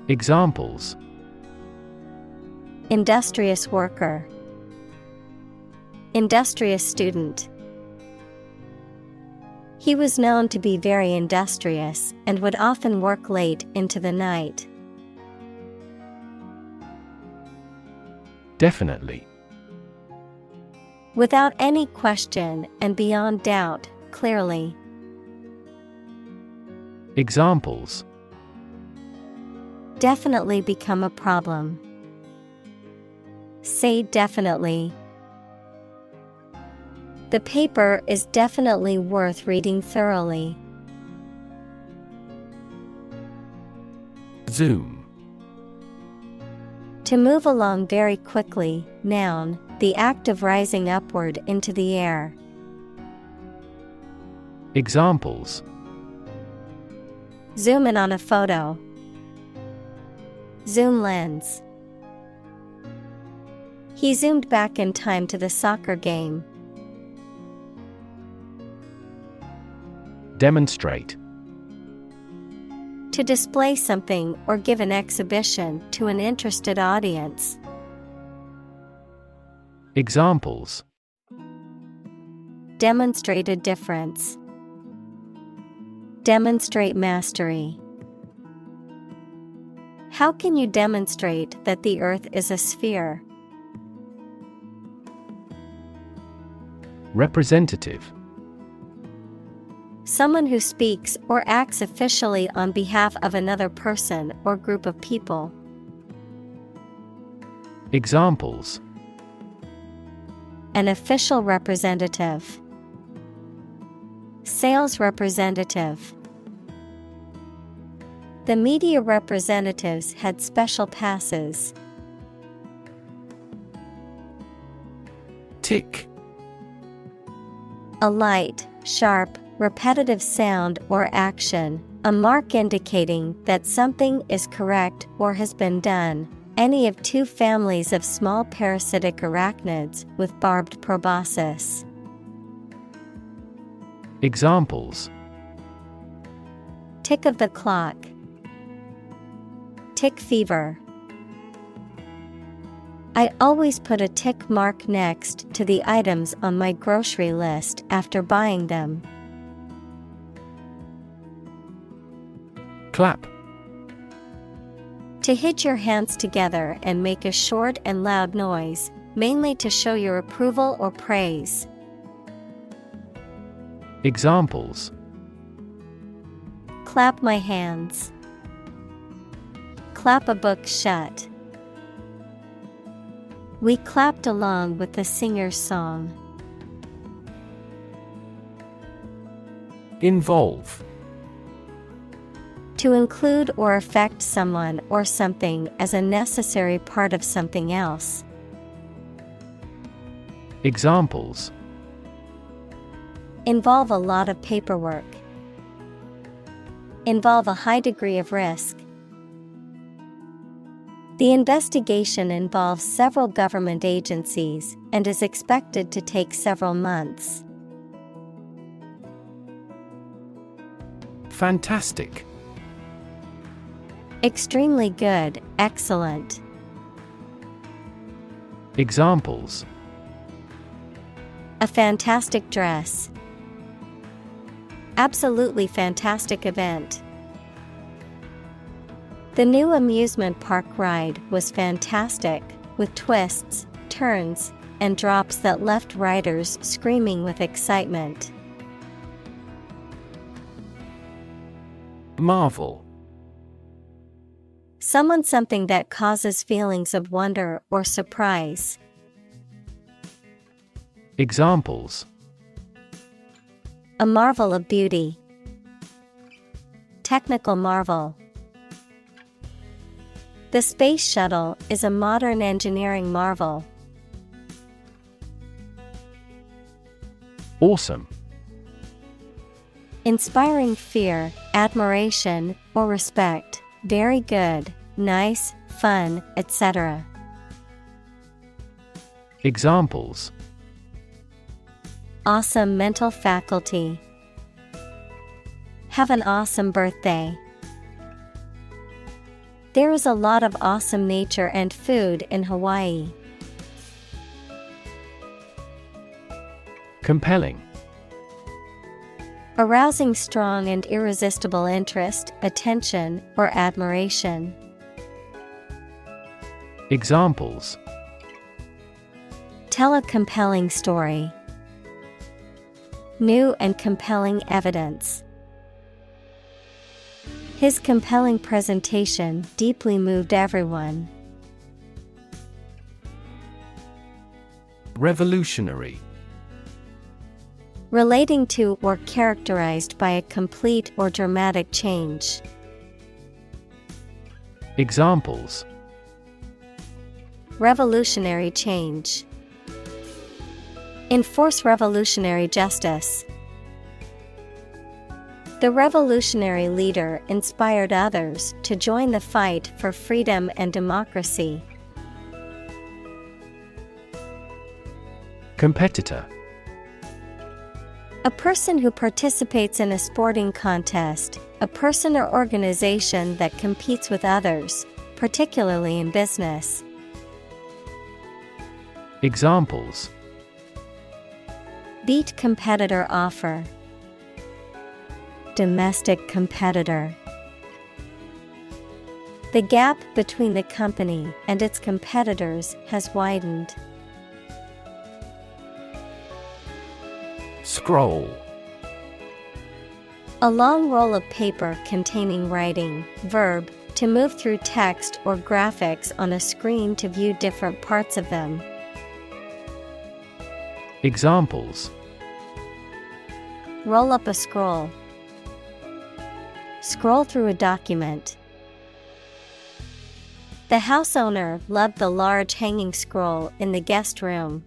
Examples: Industrious worker. Industrious student. He was known to be very industrious and would often work late into the night. Definitely. Without any question and beyond doubt, clearly. Examples: Definitely become a problem. Say definitely. The paper is definitely worth reading thoroughly. Zoom. To move along very quickly, noun, the act of rising upward into the air. Examples: Zoom in on a photo. Zoom lens. He zoomed back in time to the soccer game. Demonstrate. To display something or give an exhibition to an interested audience. Examples: Demonstrate a difference. Demonstrate mastery. How can you demonstrate that the Earth is a sphere? Representative. Someone who speaks or acts officially on behalf of another person or group of people. Examples: An official representative. Sales representative. The media representatives had special passes. Tick. A light, sharp, repetitive sound or action, a mark indicating that something is correct or has been done. Any of two families of small parasitic arachnids with barbed proboscis. Examples: Tick of the clock. Tick fever. I always put a tick mark next to the items on my grocery list after buying them. Clap. To hit your hands together and make a short and loud noise, mainly to show your approval or praise. Examples: Clap my hands. Clap a book shut. We clapped along with the singer's song. Involve. To include or affect someone or something as a necessary part of something else. Examples: Involve a lot of paperwork. Involve a high degree of risk. The investigation involves several government agencies and is expected to take several months. Fantastic. Extremely good, excellent. Examples: A fantastic dress. Absolutely fantastic event. The new amusement park ride was fantastic, with twists, turns, and drops that left riders screaming with excitement. Marvel. Something that causes feelings of wonder or surprise. Examples: A marvel of beauty. Technical marvel. The space shuttle is a modern engineering marvel. Awesome. Inspiring fear, admiration, or respect. Very good, nice, fun, etc. Examples: Awesome mental faculty. Have an awesome birthday. There is a lot of awesome nature and food in Hawaii. Compelling. Arousing strong and irresistible interest, attention, or admiration. Examples: Tell a compelling story. New and compelling evidence. His compelling presentation deeply moved everyone. Revolutionary. Relating to or characterized by a complete or dramatic change. Examples: Revolutionary change. Enforce revolutionary justice. The revolutionary leader inspired others to join the fight for freedom and democracy. Competitor. A person who participates in a sporting contest, a person or organization that competes with others, particularly in business. Examples: Beat competitor offer. Domestic competitor. The gap between the company and its competitors has widened. Scroll. A long roll of paper containing writing. Verb, to move through text or graphics on a screen to view different parts of them. Examples: Roll up a scroll. Scroll through a document. The house owner loved the large hanging scroll in the guest room.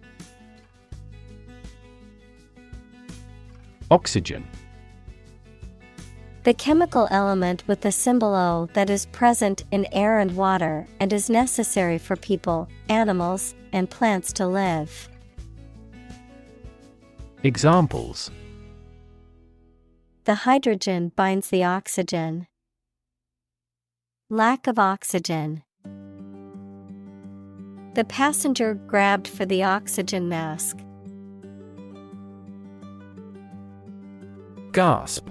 Oxygen. The chemical element with the symbol O that is present in air and water and is necessary for people, animals, and plants to live. Examples: The hydrogen binds the oxygen. Lack of oxygen. The passenger grabbed for the oxygen mask. Gasp.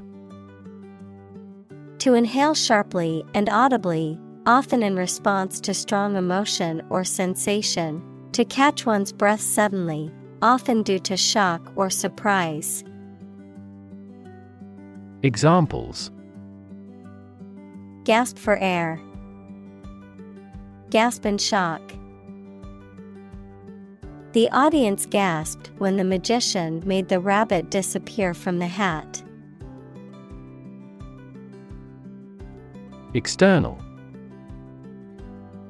To inhale sharply and audibly, often in response to strong emotion or sensation. To catch one's breath suddenly, often due to shock or surprise. Examples: Gasp for air. Gasp in shock. The audience gasped when the magician made the rabbit disappear from the hat. External.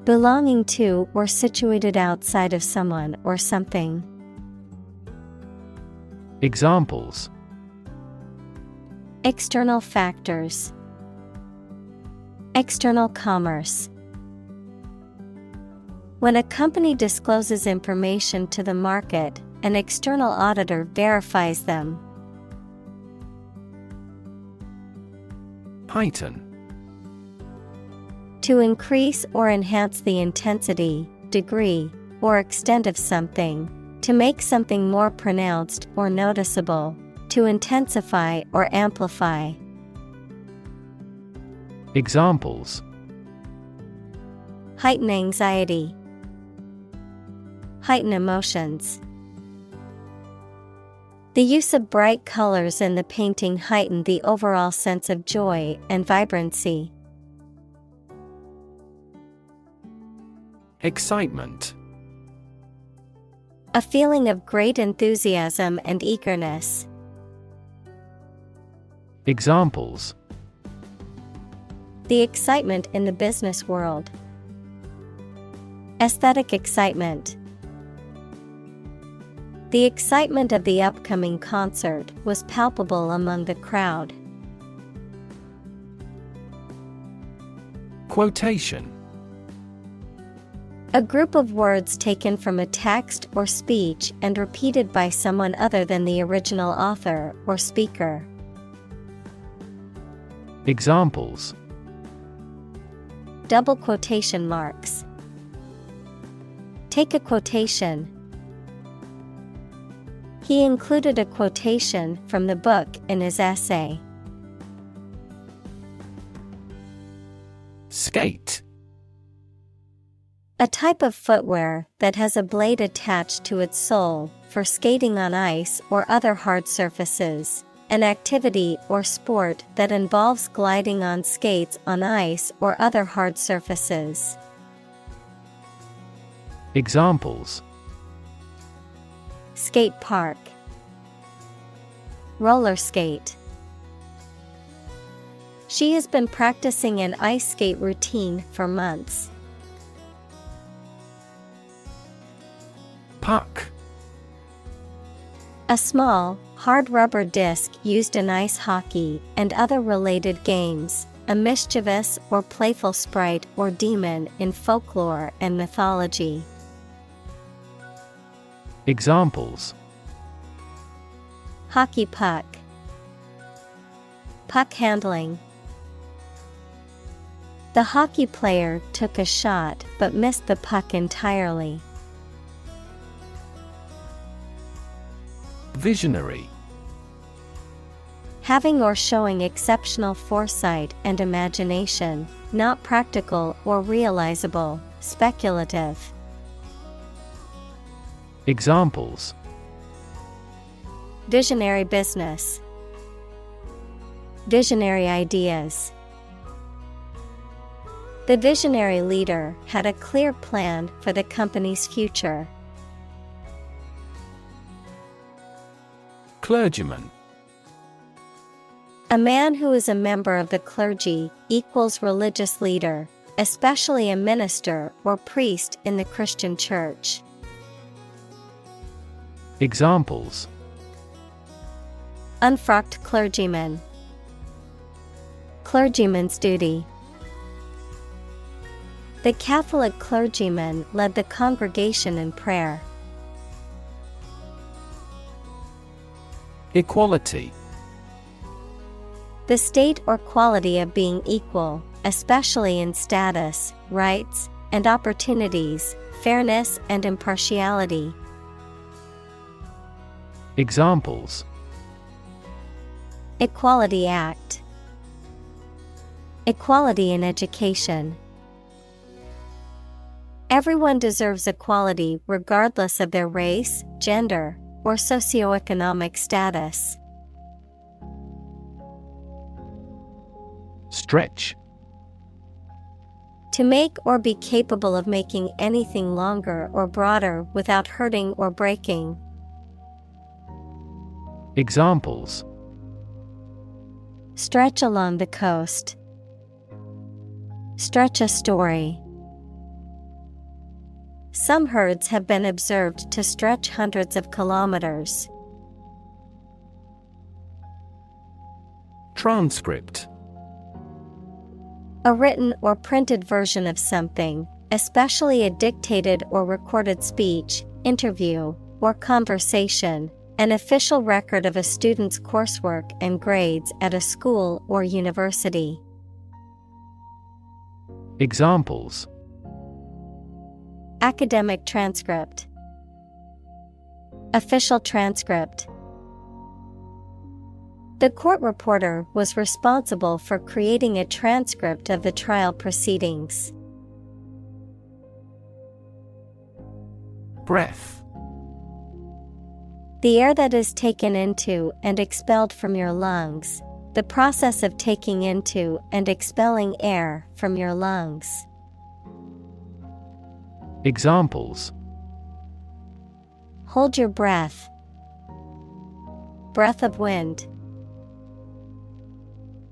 Belonging to or situated outside of someone or something. Examples: External factors. External commerce. When a company discloses information to the market, an external auditor verifies them. Heighten. To increase or enhance the intensity, degree, or extent of something. To make something more pronounced or noticeable. To intensify or amplify. Examples: Heighten anxiety. Heighten emotions. The use of bright colors in the painting heightened the overall sense of joy and vibrancy. Excitement. A feeling of great enthusiasm and eagerness. Examples: The excitement in the business world. Aesthetic excitement. The excitement of the upcoming concert was palpable among the crowd. Quotation. A group of words taken from a text or speech and repeated by someone other than the original author or speaker. Examples: Double quotation marks. Take a quotation. He included a quotation from the book in his essay. Skate. A type of footwear that has a blade attached to its sole for skating on ice or other hard surfaces. An activity or sport that involves gliding on skates on ice or other hard surfaces. Examples: Skate park. Roller skate. She has been practicing an ice skate routine for months. Puck. A small, hard rubber disc used in ice hockey and other related games, a mischievous or playful sprite or demon in folklore and mythology. Examples: Hockey puck, puck handling. The hockey player took a shot but missed the puck entirely. Visionary. Having or showing exceptional foresight and imagination, not practical or realizable, speculative. Examples: Visionary business, visionary ideas. The visionary leader had a clear plan for the company's future. Clergyman. A man who is a member of the clergy equals religious leader, especially a minister or priest in the Christian church. Examples: Unfrocked clergyman, clergyman's duty. The Catholic clergyman led the congregation in prayer. Equality. The state or quality of being equal, especially in status, rights, and opportunities, fairness and impartiality. Examples: Equality Act, equality in education. Everyone deserves equality regardless of their race, gender, or socioeconomic status. Stretch. To make or be capable of making anything longer or broader without hurting or breaking. Examples: Stretch along the coast, stretch a story. Some herds have been observed to stretch hundreds of kilometers. Transcript. A written or printed version of something, especially a dictated or recorded speech, interview, or conversation, an official record of a student's coursework and grades at a school or university. Examples: Academic transcript, official transcript. The court reporter was responsible for creating a transcript of the trial proceedings. Breath. The air that is taken into and expelled from your lungs, the process of taking into and expelling air from your lungs. Examples: Hold your breath, breath of wind.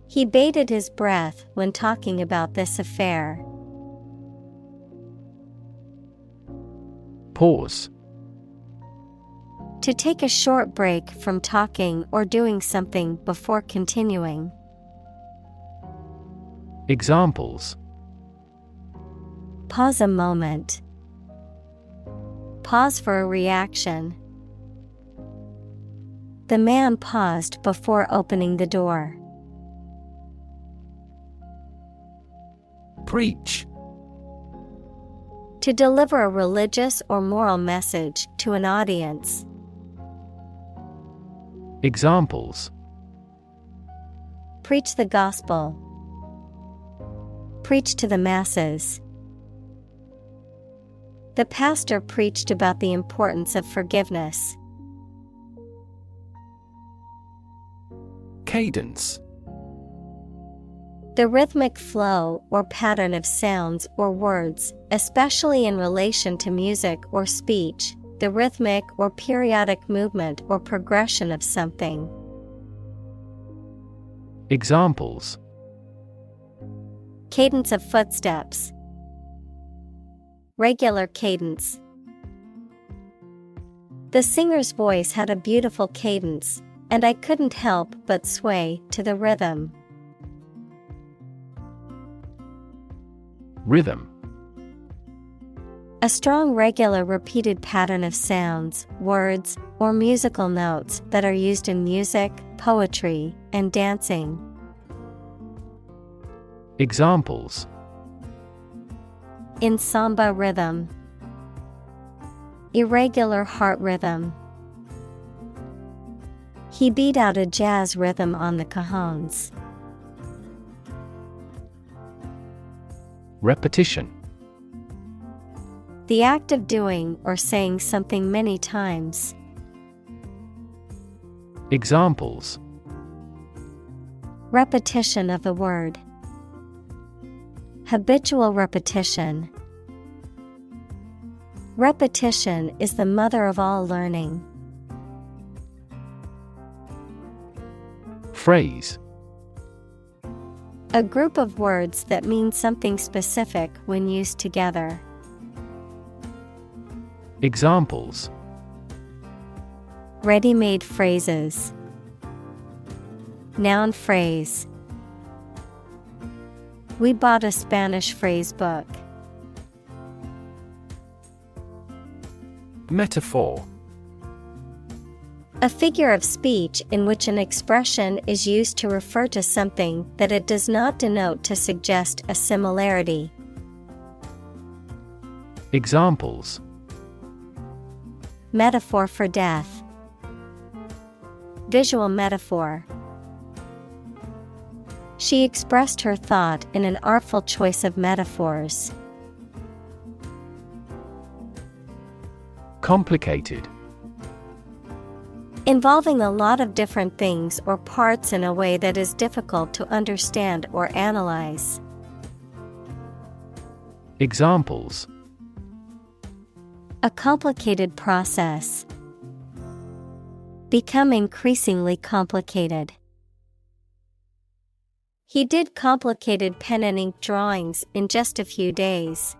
He bated his breath when talking about this affair. Pause. To take a short break from talking or doing something before continuing. Examples: Pause a moment. Pause for a reaction. The man paused before opening the door. Preach. To deliver a religious or moral message to an audience. Examples: Preach the gospel. Preach to the masses. The pastor preached about the importance of forgiveness. Cadence. The rhythmic flow or pattern of sounds or words, especially in relation to music or speech, the rhythmic or periodic movement or progression of something. Examples: Cadence of footsteps. Regular cadence. The singer's voice had a beautiful cadence, and I couldn't help but sway to the rhythm. Rhythm. A strong, regular, repeated pattern of sounds, words, or musical notes that are used in music, poetry, and dancing. Examples: In samba rhythm. Irregular heart rhythm. He beat out a jazz rhythm on the cajones. Repetition. The act of doing or saying something many times. Examples: Repetition of the word. Habitual repetition. Repetition is the mother of all learning. Phrase. A group of words that mean something specific when used together. Examples: Ready-made phrases. Noun phrase. We bought a Spanish phrase book. Metaphor. A figure of speech in which an expression is used to refer to something that it does not denote to suggest a similarity. Examples: Metaphor for death. Visual metaphor. She expressed her thought in an artful choice of metaphors. Complicated. Involving a lot of different things or parts in a way that is difficult to understand or analyze. Examples: A complicated process. Become increasingly complicated. He did complicated pen and ink drawings in just a few days.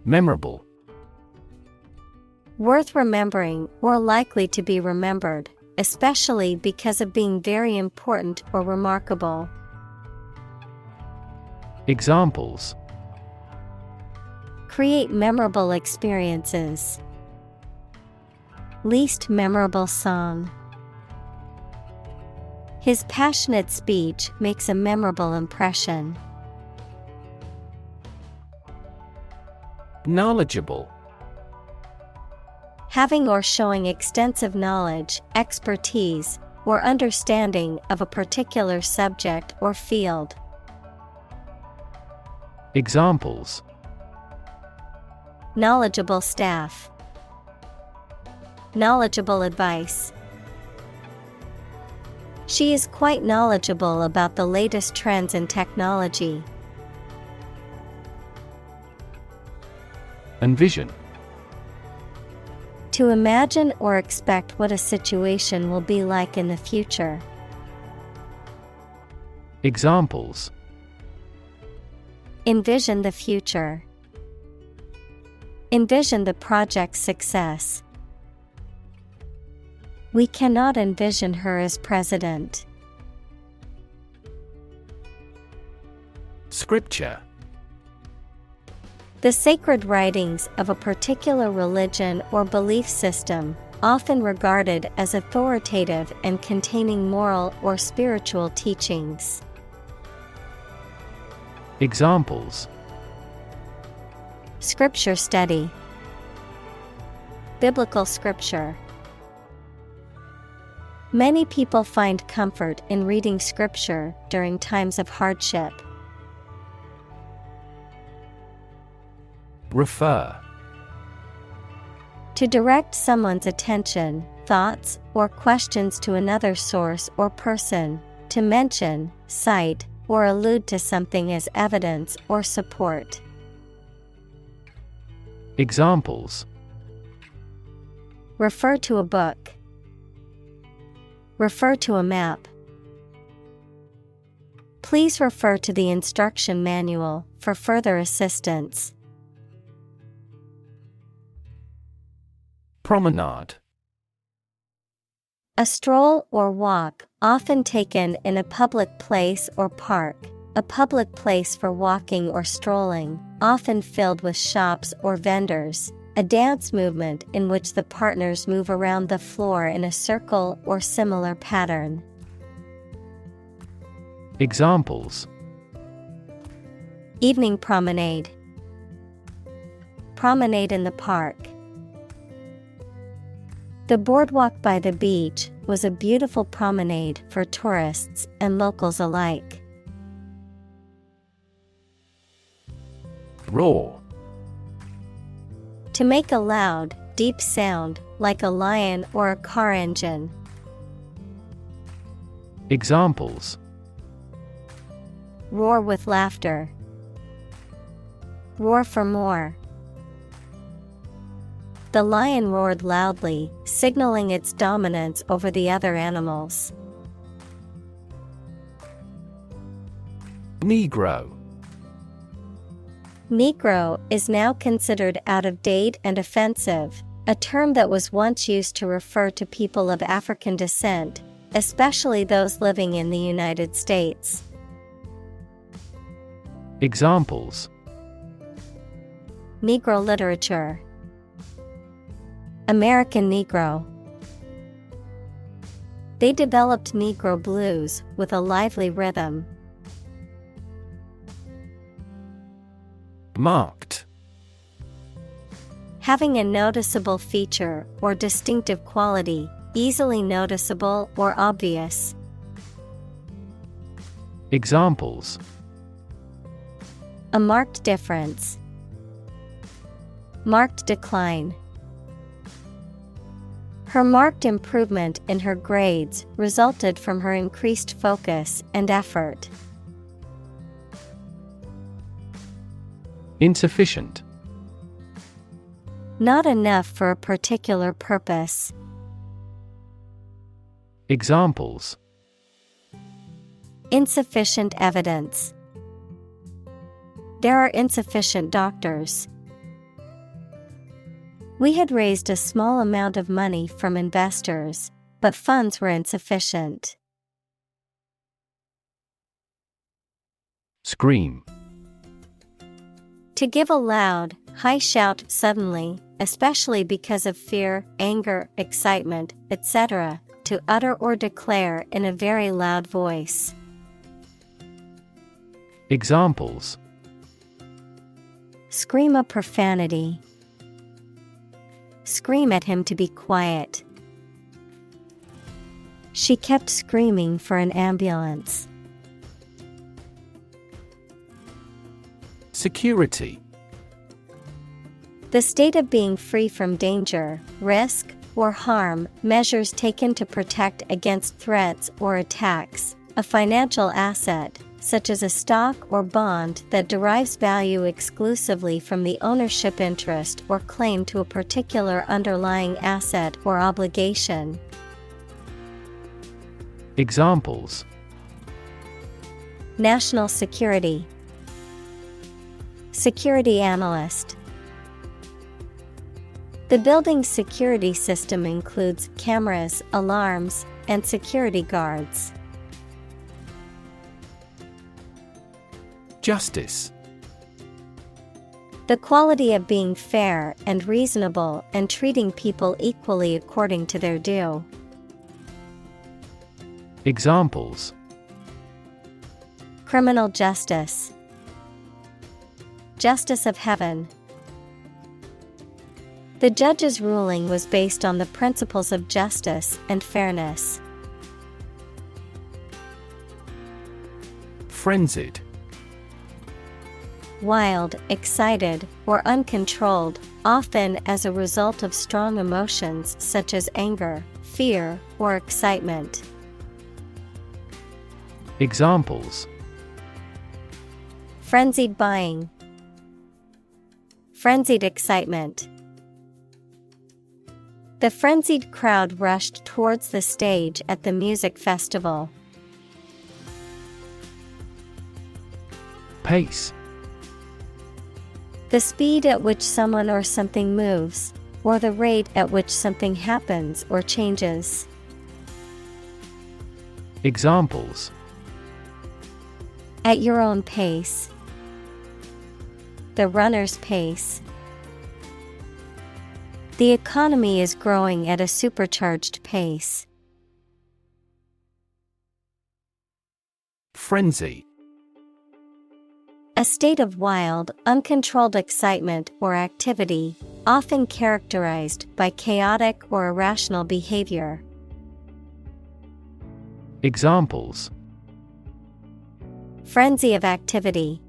Memorable. Worth remembering or likely to be remembered, especially because of being very important or remarkable. Examples: Create memorable experiences. Least memorable song. His passionate speech makes a memorable impression. Knowledgeable. Having or showing extensive knowledge, expertise, or understanding of a particular subject or field. Examples: Knowledgeable staff. Knowledgeable advice. She is quite knowledgeable about the latest trends in technology. Envision. To imagine or expect what a situation will be like in the future. Examples: Envision the future. Envision the project's success. We cannot envision her as president. Scripture. The sacred writings of a particular religion or belief system, often regarded as authoritative and containing moral or spiritual teachings. Examples: Scripture study. Biblical scripture. Many people find comfort in reading scripture during times of hardship. Refer. To direct someone's attention, thoughts, or questions to another source or person, to mention, cite, or allude to something as evidence or support. Examples: Refer to a book. Refer to a map. Please refer to the instruction manual for further assistance. Promenade. A stroll or walk, often taken in a public place or park. A public place for walking or strolling, often filled with shops or vendors. A dance movement in which the partners move around the floor in a circle or similar pattern. Examples: Evening promenade. Promenade in the park. The boardwalk by the beach was a beautiful promenade for tourists and locals alike. Roar. To make a loud, deep sound, like a lion or a car engine. Examples: Roar with laughter. Roar for more. The lion roared loudly, signaling its dominance over the other animals. Negro. Negro is now considered out of date and offensive, a term that was once used to refer to people of African descent, especially those living in the United States. Examples: Negro literature. American Negro. They developed Negro blues with a lively rhythm. Marked. Having a noticeable feature or distinctive quality, easily noticeable or obvious. Examples: A marked difference. Marked decline. Her marked improvement in her grades resulted from her increased focus and effort. Insufficient. Not enough for a particular purpose. Examples: Insufficient evidence. There are insufficient doctors. We had raised a small amount of money from investors, but funds were insufficient. Scream. To give a loud, high shout suddenly, especially because of fear, anger, excitement, etc., to utter or declare in a very loud voice. Examples: Scream a profanity. Scream at him to be quiet. She kept screaming for an ambulance. Security. The state of being free from danger, risk, or harm, measures taken to protect against threats or attacks, a financial asset, such as a stock or bond that derives value exclusively from the ownership interest or claim to a particular underlying asset or obligation. Examples: National security. Security analyst. The building's security system includes cameras, alarms, and security guards. Justice. The quality of being fair and reasonable and treating people equally according to their due. Examples: Criminal justice. Justice of heaven. The judge's ruling was based on the principles of justice and fairness. Frenzied. Wild, excited, or uncontrolled, often as a result of strong emotions such as anger, fear, or excitement. Examples: Frenzied buying. Frenzied excitement. The frenzied crowd rushed towards the stage at the music festival. Pace. The speed at which someone or something moves, or the rate at which something happens or changes. Examples: At your own pace. The runner's pace. The economy is growing at a supercharged pace. Frenzy. A state of wild, uncontrolled excitement or activity, often characterized by chaotic or irrational behavior. Examples: Frenzy of activity.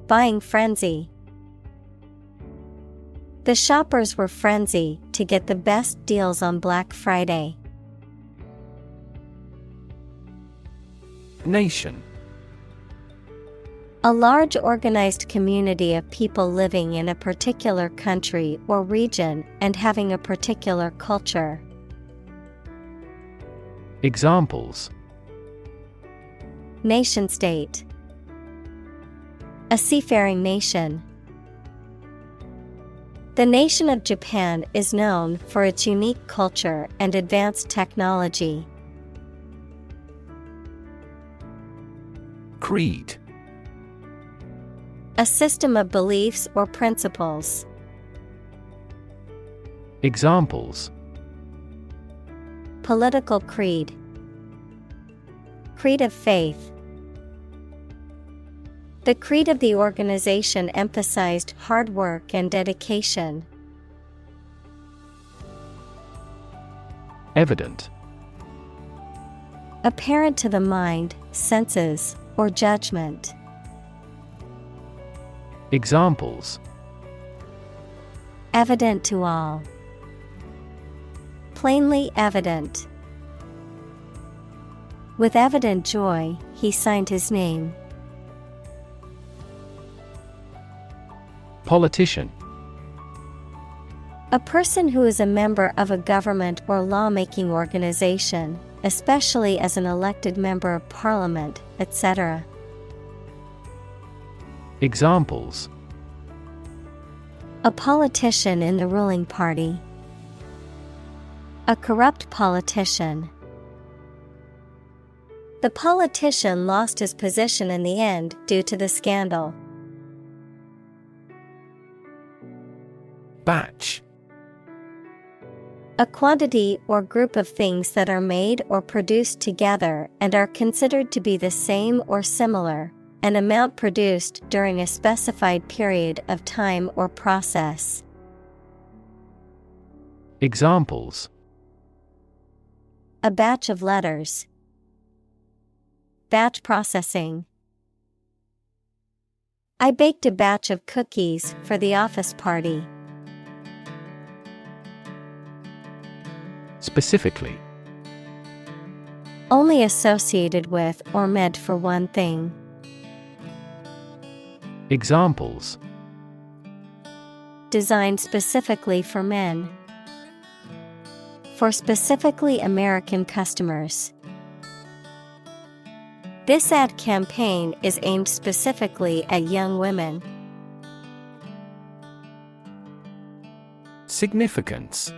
Buying frenzy. The shoppers were frenzied to get the best deals on Black Friday. Nation. A large organized community of people living in a particular country or region and having a particular culture. Examples: Nation-state. A seafaring nation. The nation of Japan is known for its unique culture and advanced technology. Creed. A system of beliefs or principles. Examples: Political creed. Creed of faith. The creed of the organization emphasized hard work and dedication. Evident. Apparent to the mind, senses, or judgment. Examples: Evident to all. Plainly evident. With evident joy, he signed his name. Politician. A person who is a member of a government or lawmaking organization, especially as an elected member of parliament, etc. Examples: A politician in the ruling party. A corrupt politician. The politician lost his position in the end due to the scandal. Batch. A quantity or group of things that are made or produced together and are considered to be the same or similar, an amount produced during a specified period of time or process. Examples: A batch of letters. Batch processing. I baked a batch of cookies for the office party. Specifically. Only associated with or meant for one thing. Examples: Designed specifically for men. For specifically American customers. This ad campaign is aimed specifically at young women. Significance.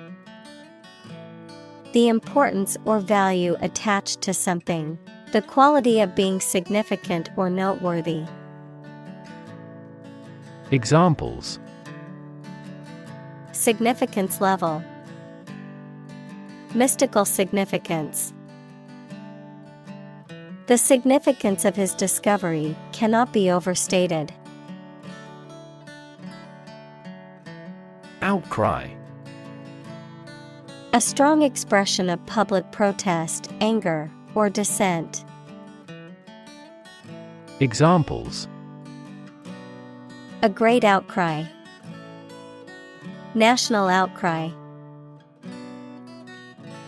The importance or value attached to something. The quality of being significant or noteworthy. Examples: Significance level. Mystical significance. The significance of his discovery cannot be overstated. Outcry. A strong expression of public protest, anger, or dissent. Examples: A great outcry. National outcry.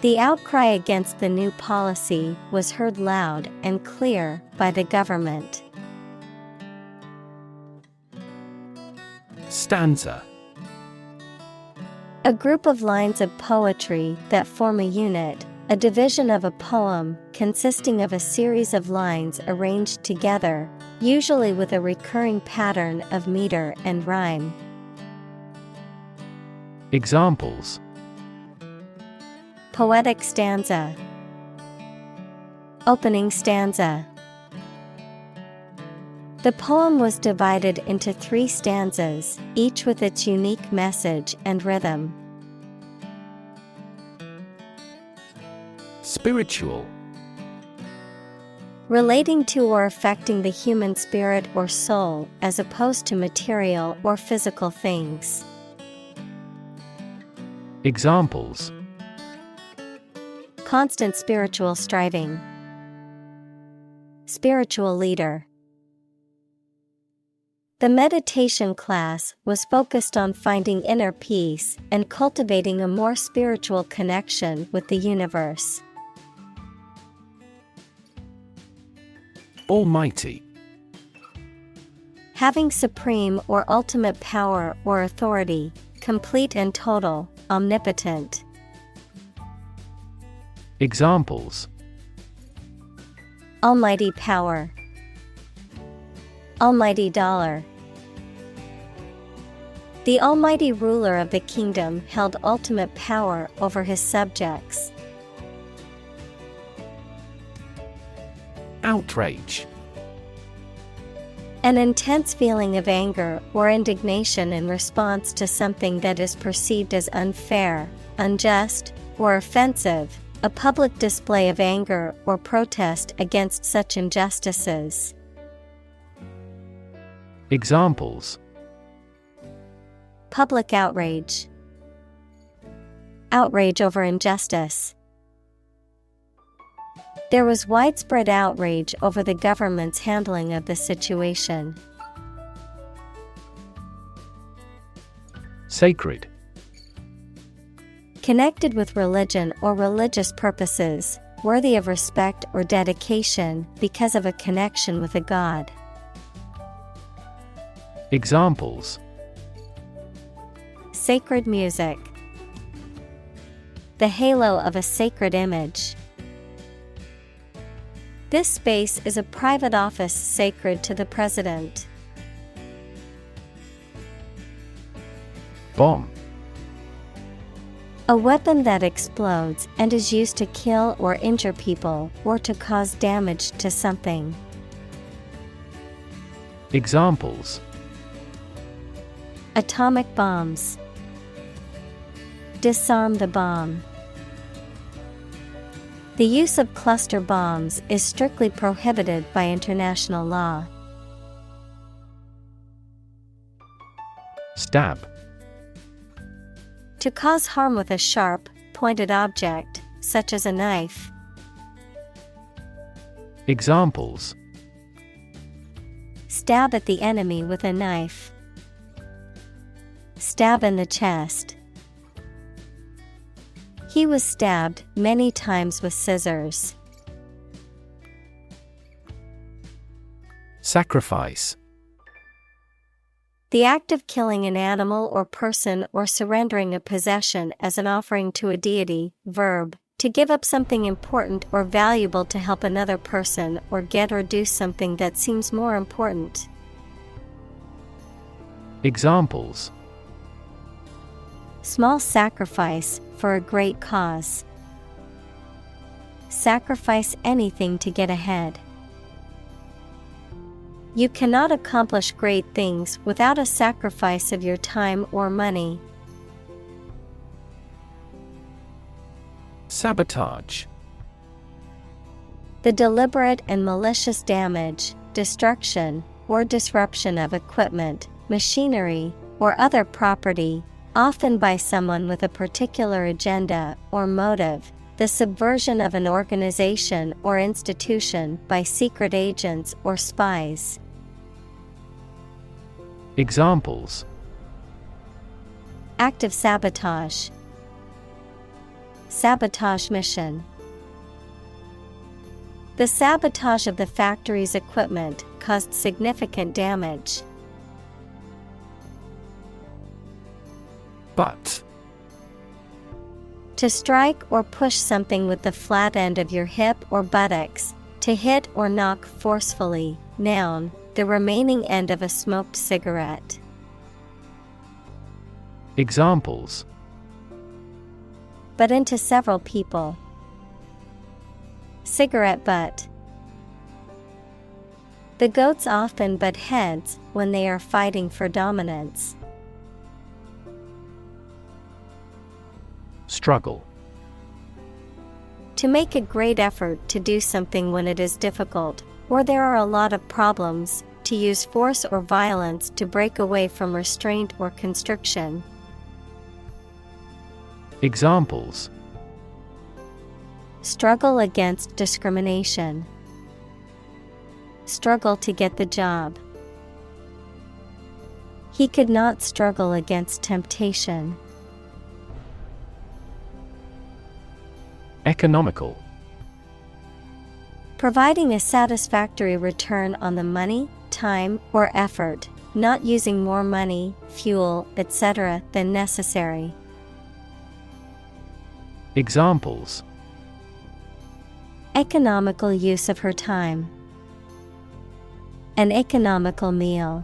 The outcry against the new policy was heard loud and clear by the government. Stanza. A group of lines of poetry that form a unit, a division of a poem consisting of a series of lines arranged together, usually with a recurring pattern of meter and rhyme. Examples: poetic stanza, opening stanza. The poem was divided into 3 stanzas, each with its unique message and rhythm. Spiritual. Relating to or affecting the human spirit or soul as opposed to material or physical things. Examples: constant spiritual striving, spiritual leader. The meditation class was focused on finding inner peace and cultivating a more spiritual connection with the universe. Almighty. Having supreme or ultimate power or authority, complete and total, omnipotent. Examples: almighty power, almighty dollar. The almighty ruler of the kingdom held ultimate power over his subjects. Outrage. An intense feeling of anger or indignation in response to something that is perceived as unfair, unjust, or offensive, a public display of anger or protest against such injustices. Examples: public outrage, outrage over injustice. There was widespread outrage over the government's handling of the situation. Sacred. Connected with religion or religious purposes, worthy of respect or dedication because of a connection with a god. Examples: sacred music, the halo of a sacred image. This space is a private office sacred to the president. Bomb. A weapon that explodes and is used to kill or injure people or to cause damage to something. Examples: atomic bombs, disarm the bomb. The use of cluster bombs is strictly prohibited by international law. Stab. To cause harm with a sharp, pointed object, such as a knife. Examples: stab at the enemy with a knife, stab in the chest. He was stabbed many times with scissors. Sacrifice. The act of killing an animal or person or surrendering a possession as an offering to a deity. Verb, to give up something important or valuable to help another person or get or do something that seems more important. Examples: small sacrifice for a great cause. Sacrifice anything to get ahead. You cannot accomplish great things without a sacrifice of your time or money. Sabotage. The deliberate and malicious damage, destruction, or disruption of equipment, machinery, or other property, often by someone with a particular agenda or motive. The subversion of an organization or institution by secret agents or spies. Examples: active sabotage, sabotage mission. The sabotage of the factory's equipment caused significant damage. Butt. To strike or push something with the flat end of your hip or buttocks, to hit or knock forcefully. Noun, the remaining end of a smoked cigarette. Examples: but into several people. Cigarette butt. The goats often butt heads when they are fighting for dominance. Struggle. To make a great effort to do something when it is difficult, or there are a lot of problems, to use force or violence to break away from restraint or constriction. Examples: struggle against discrimination, struggle to get the job. He could not struggle against temptation. Economical. Providing a satisfactory return on the money, time, or effort, not using more money, fuel, etc. than necessary. Examples: economical use of her time, an economical meal.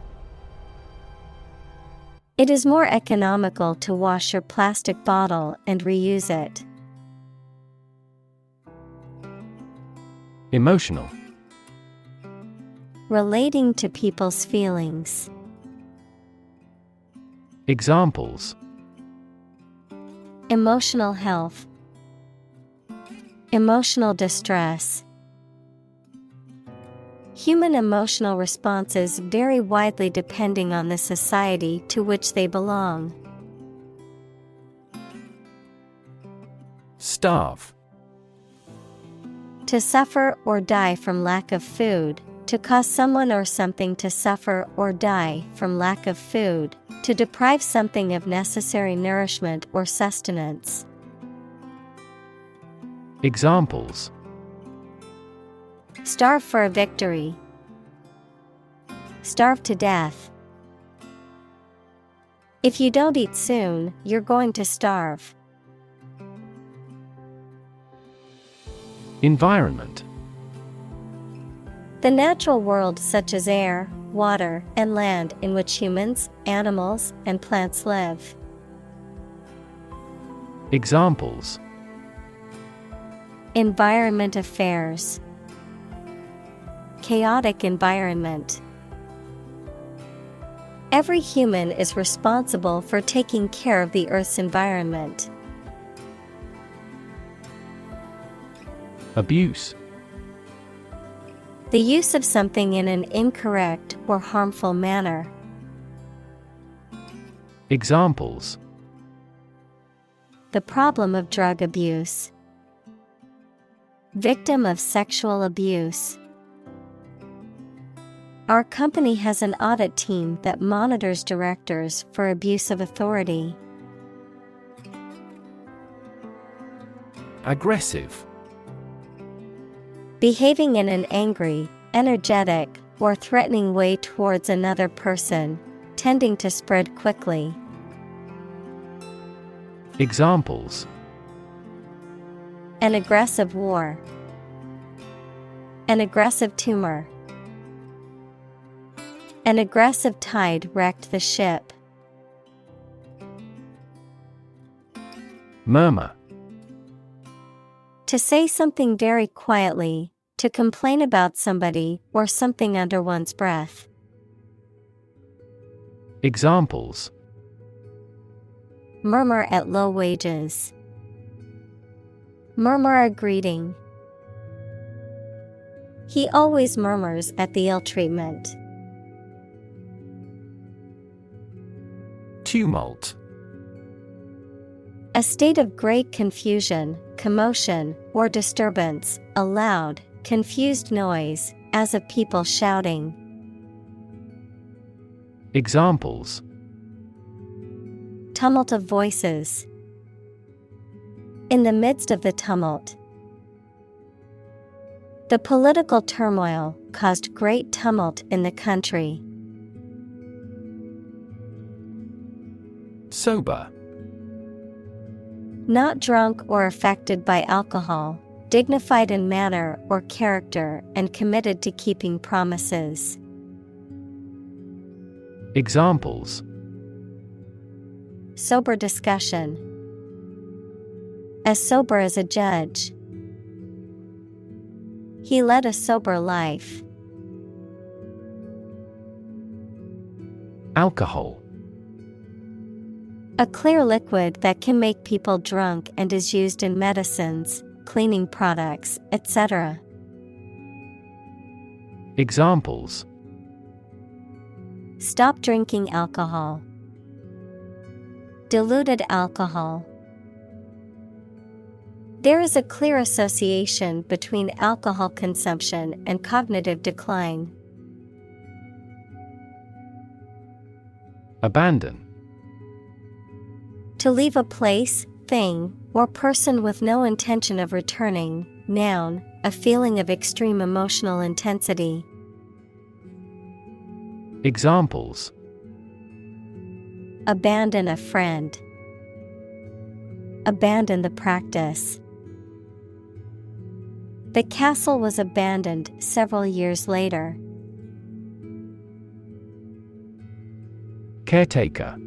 It is more economical to wash your plastic bottle and reuse it. Emotional. Relating to people's feelings. Examples: emotional health, emotional distress. Human emotional responses vary widely depending on the society to which they belong. Starve. To suffer or die from lack of food, to cause someone or something to suffer or die from lack of food, to deprive something of necessary nourishment or sustenance. Examples: starve for a victory, starve to death. If you don't eat soon, you're going to starve. Environment. The natural world such as air, water, and land in which humans, animals, and plants live. Examples: environment affairs, chaotic environment. Every human is responsible for taking care of the Earth's environment. Abuse. The use of something in an incorrect or harmful manner. Examples: the problem of drug abuse, victim of sexual abuse. Our company has an audit team that monitors directors for abuse of authority. Aggressive. Behaving in an angry, energetic, or threatening way towards another person, tending to spread quickly. Examples: an aggressive war, an aggressive tumor. An aggressive tide wrecked the ship. Murmur. To say something very quietly, to complain about somebody or something under one's breath. Examples: murmur at low wages, murmur a greeting. He always murmurs at the ill treatment. Tumult. A state of great confusion, commotion, or disturbance, a loud, confused noise, as of people shouting. Examples: tumult of voices. In the midst of the tumult. The political turmoil caused great tumult in the country. Sober. Not drunk or affected by alcohol, dignified in manner or character and committed to keeping promises. Examples: sober discussion, As sober as a judge. He led a sober life. Alcohol. A clear liquid that can make people drunk and is used in medicines, cleaning products, etc. Examples: Stop drinking alcohol. Diluted alcohol. There is a clear association between alcohol consumption and cognitive decline. Abandon. To leave a place, thing, or person with no intention of returning. Noun, a feeling of extreme emotional intensity. Examples: Abandon a friend. Abandon the practice. The castle was abandoned several years later. Caretaker.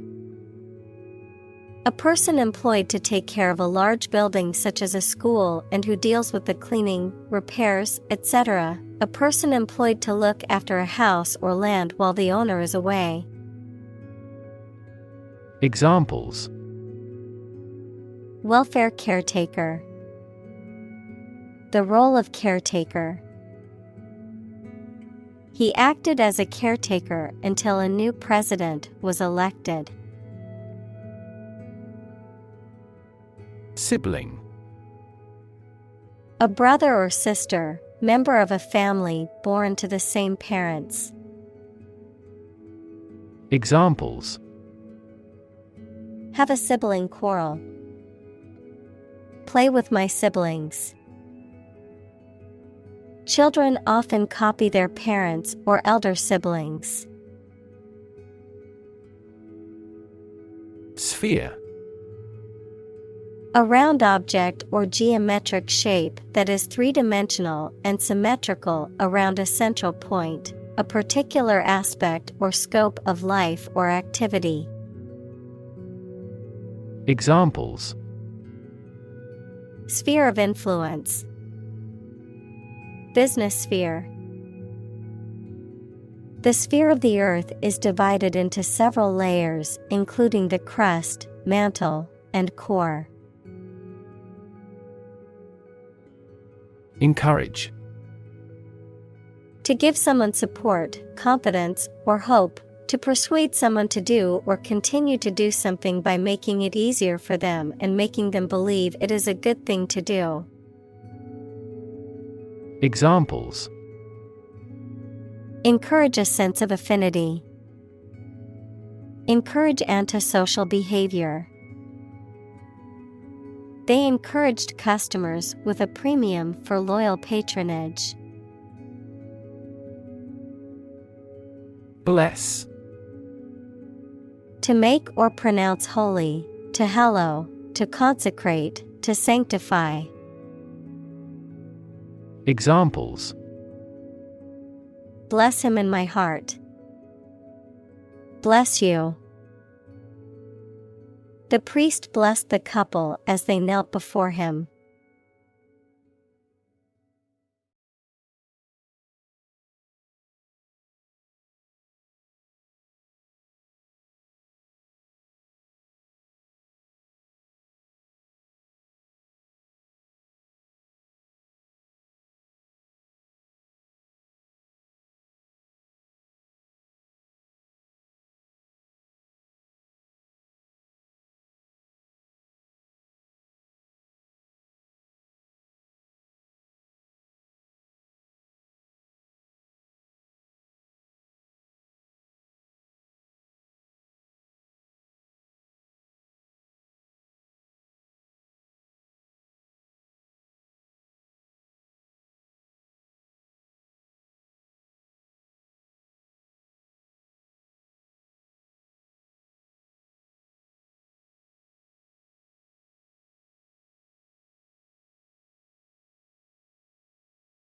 A person employed to take care of a large building such as a school and who deals with the cleaning, repairs, etc. A person employed to look after a house or land while the owner is away. Examples: Welfare caretaker. The role of caretaker. He acted as a caretaker until a new president was elected. Sibling. A brother or sister, member of a family born to the same parents. Examples: Have a sibling quarrel. Play with my siblings. Children often copy their parents or elder siblings. Sphere. A round object or geometric shape that is three-dimensional and symmetrical around a central point, a particular aspect or scope of life or activity. Examples: Sphere of influence. Business sphere. The sphere of the Earth is divided into several layers, including the crust, mantle, and core. Encourage. To give someone support, confidence, or hope, to persuade someone to do or continue to do something by making it easier for them and making them believe it is a good thing to do. Examples: Encourage a sense of affinity. Encourage antisocial behavior. They encouraged customers with a premium for loyal patronage. Bless. To make or pronounce holy, to hallow, to consecrate, to sanctify. Examples: Bless him in my heart. Bless you. The priest blessed the couple as they knelt before him.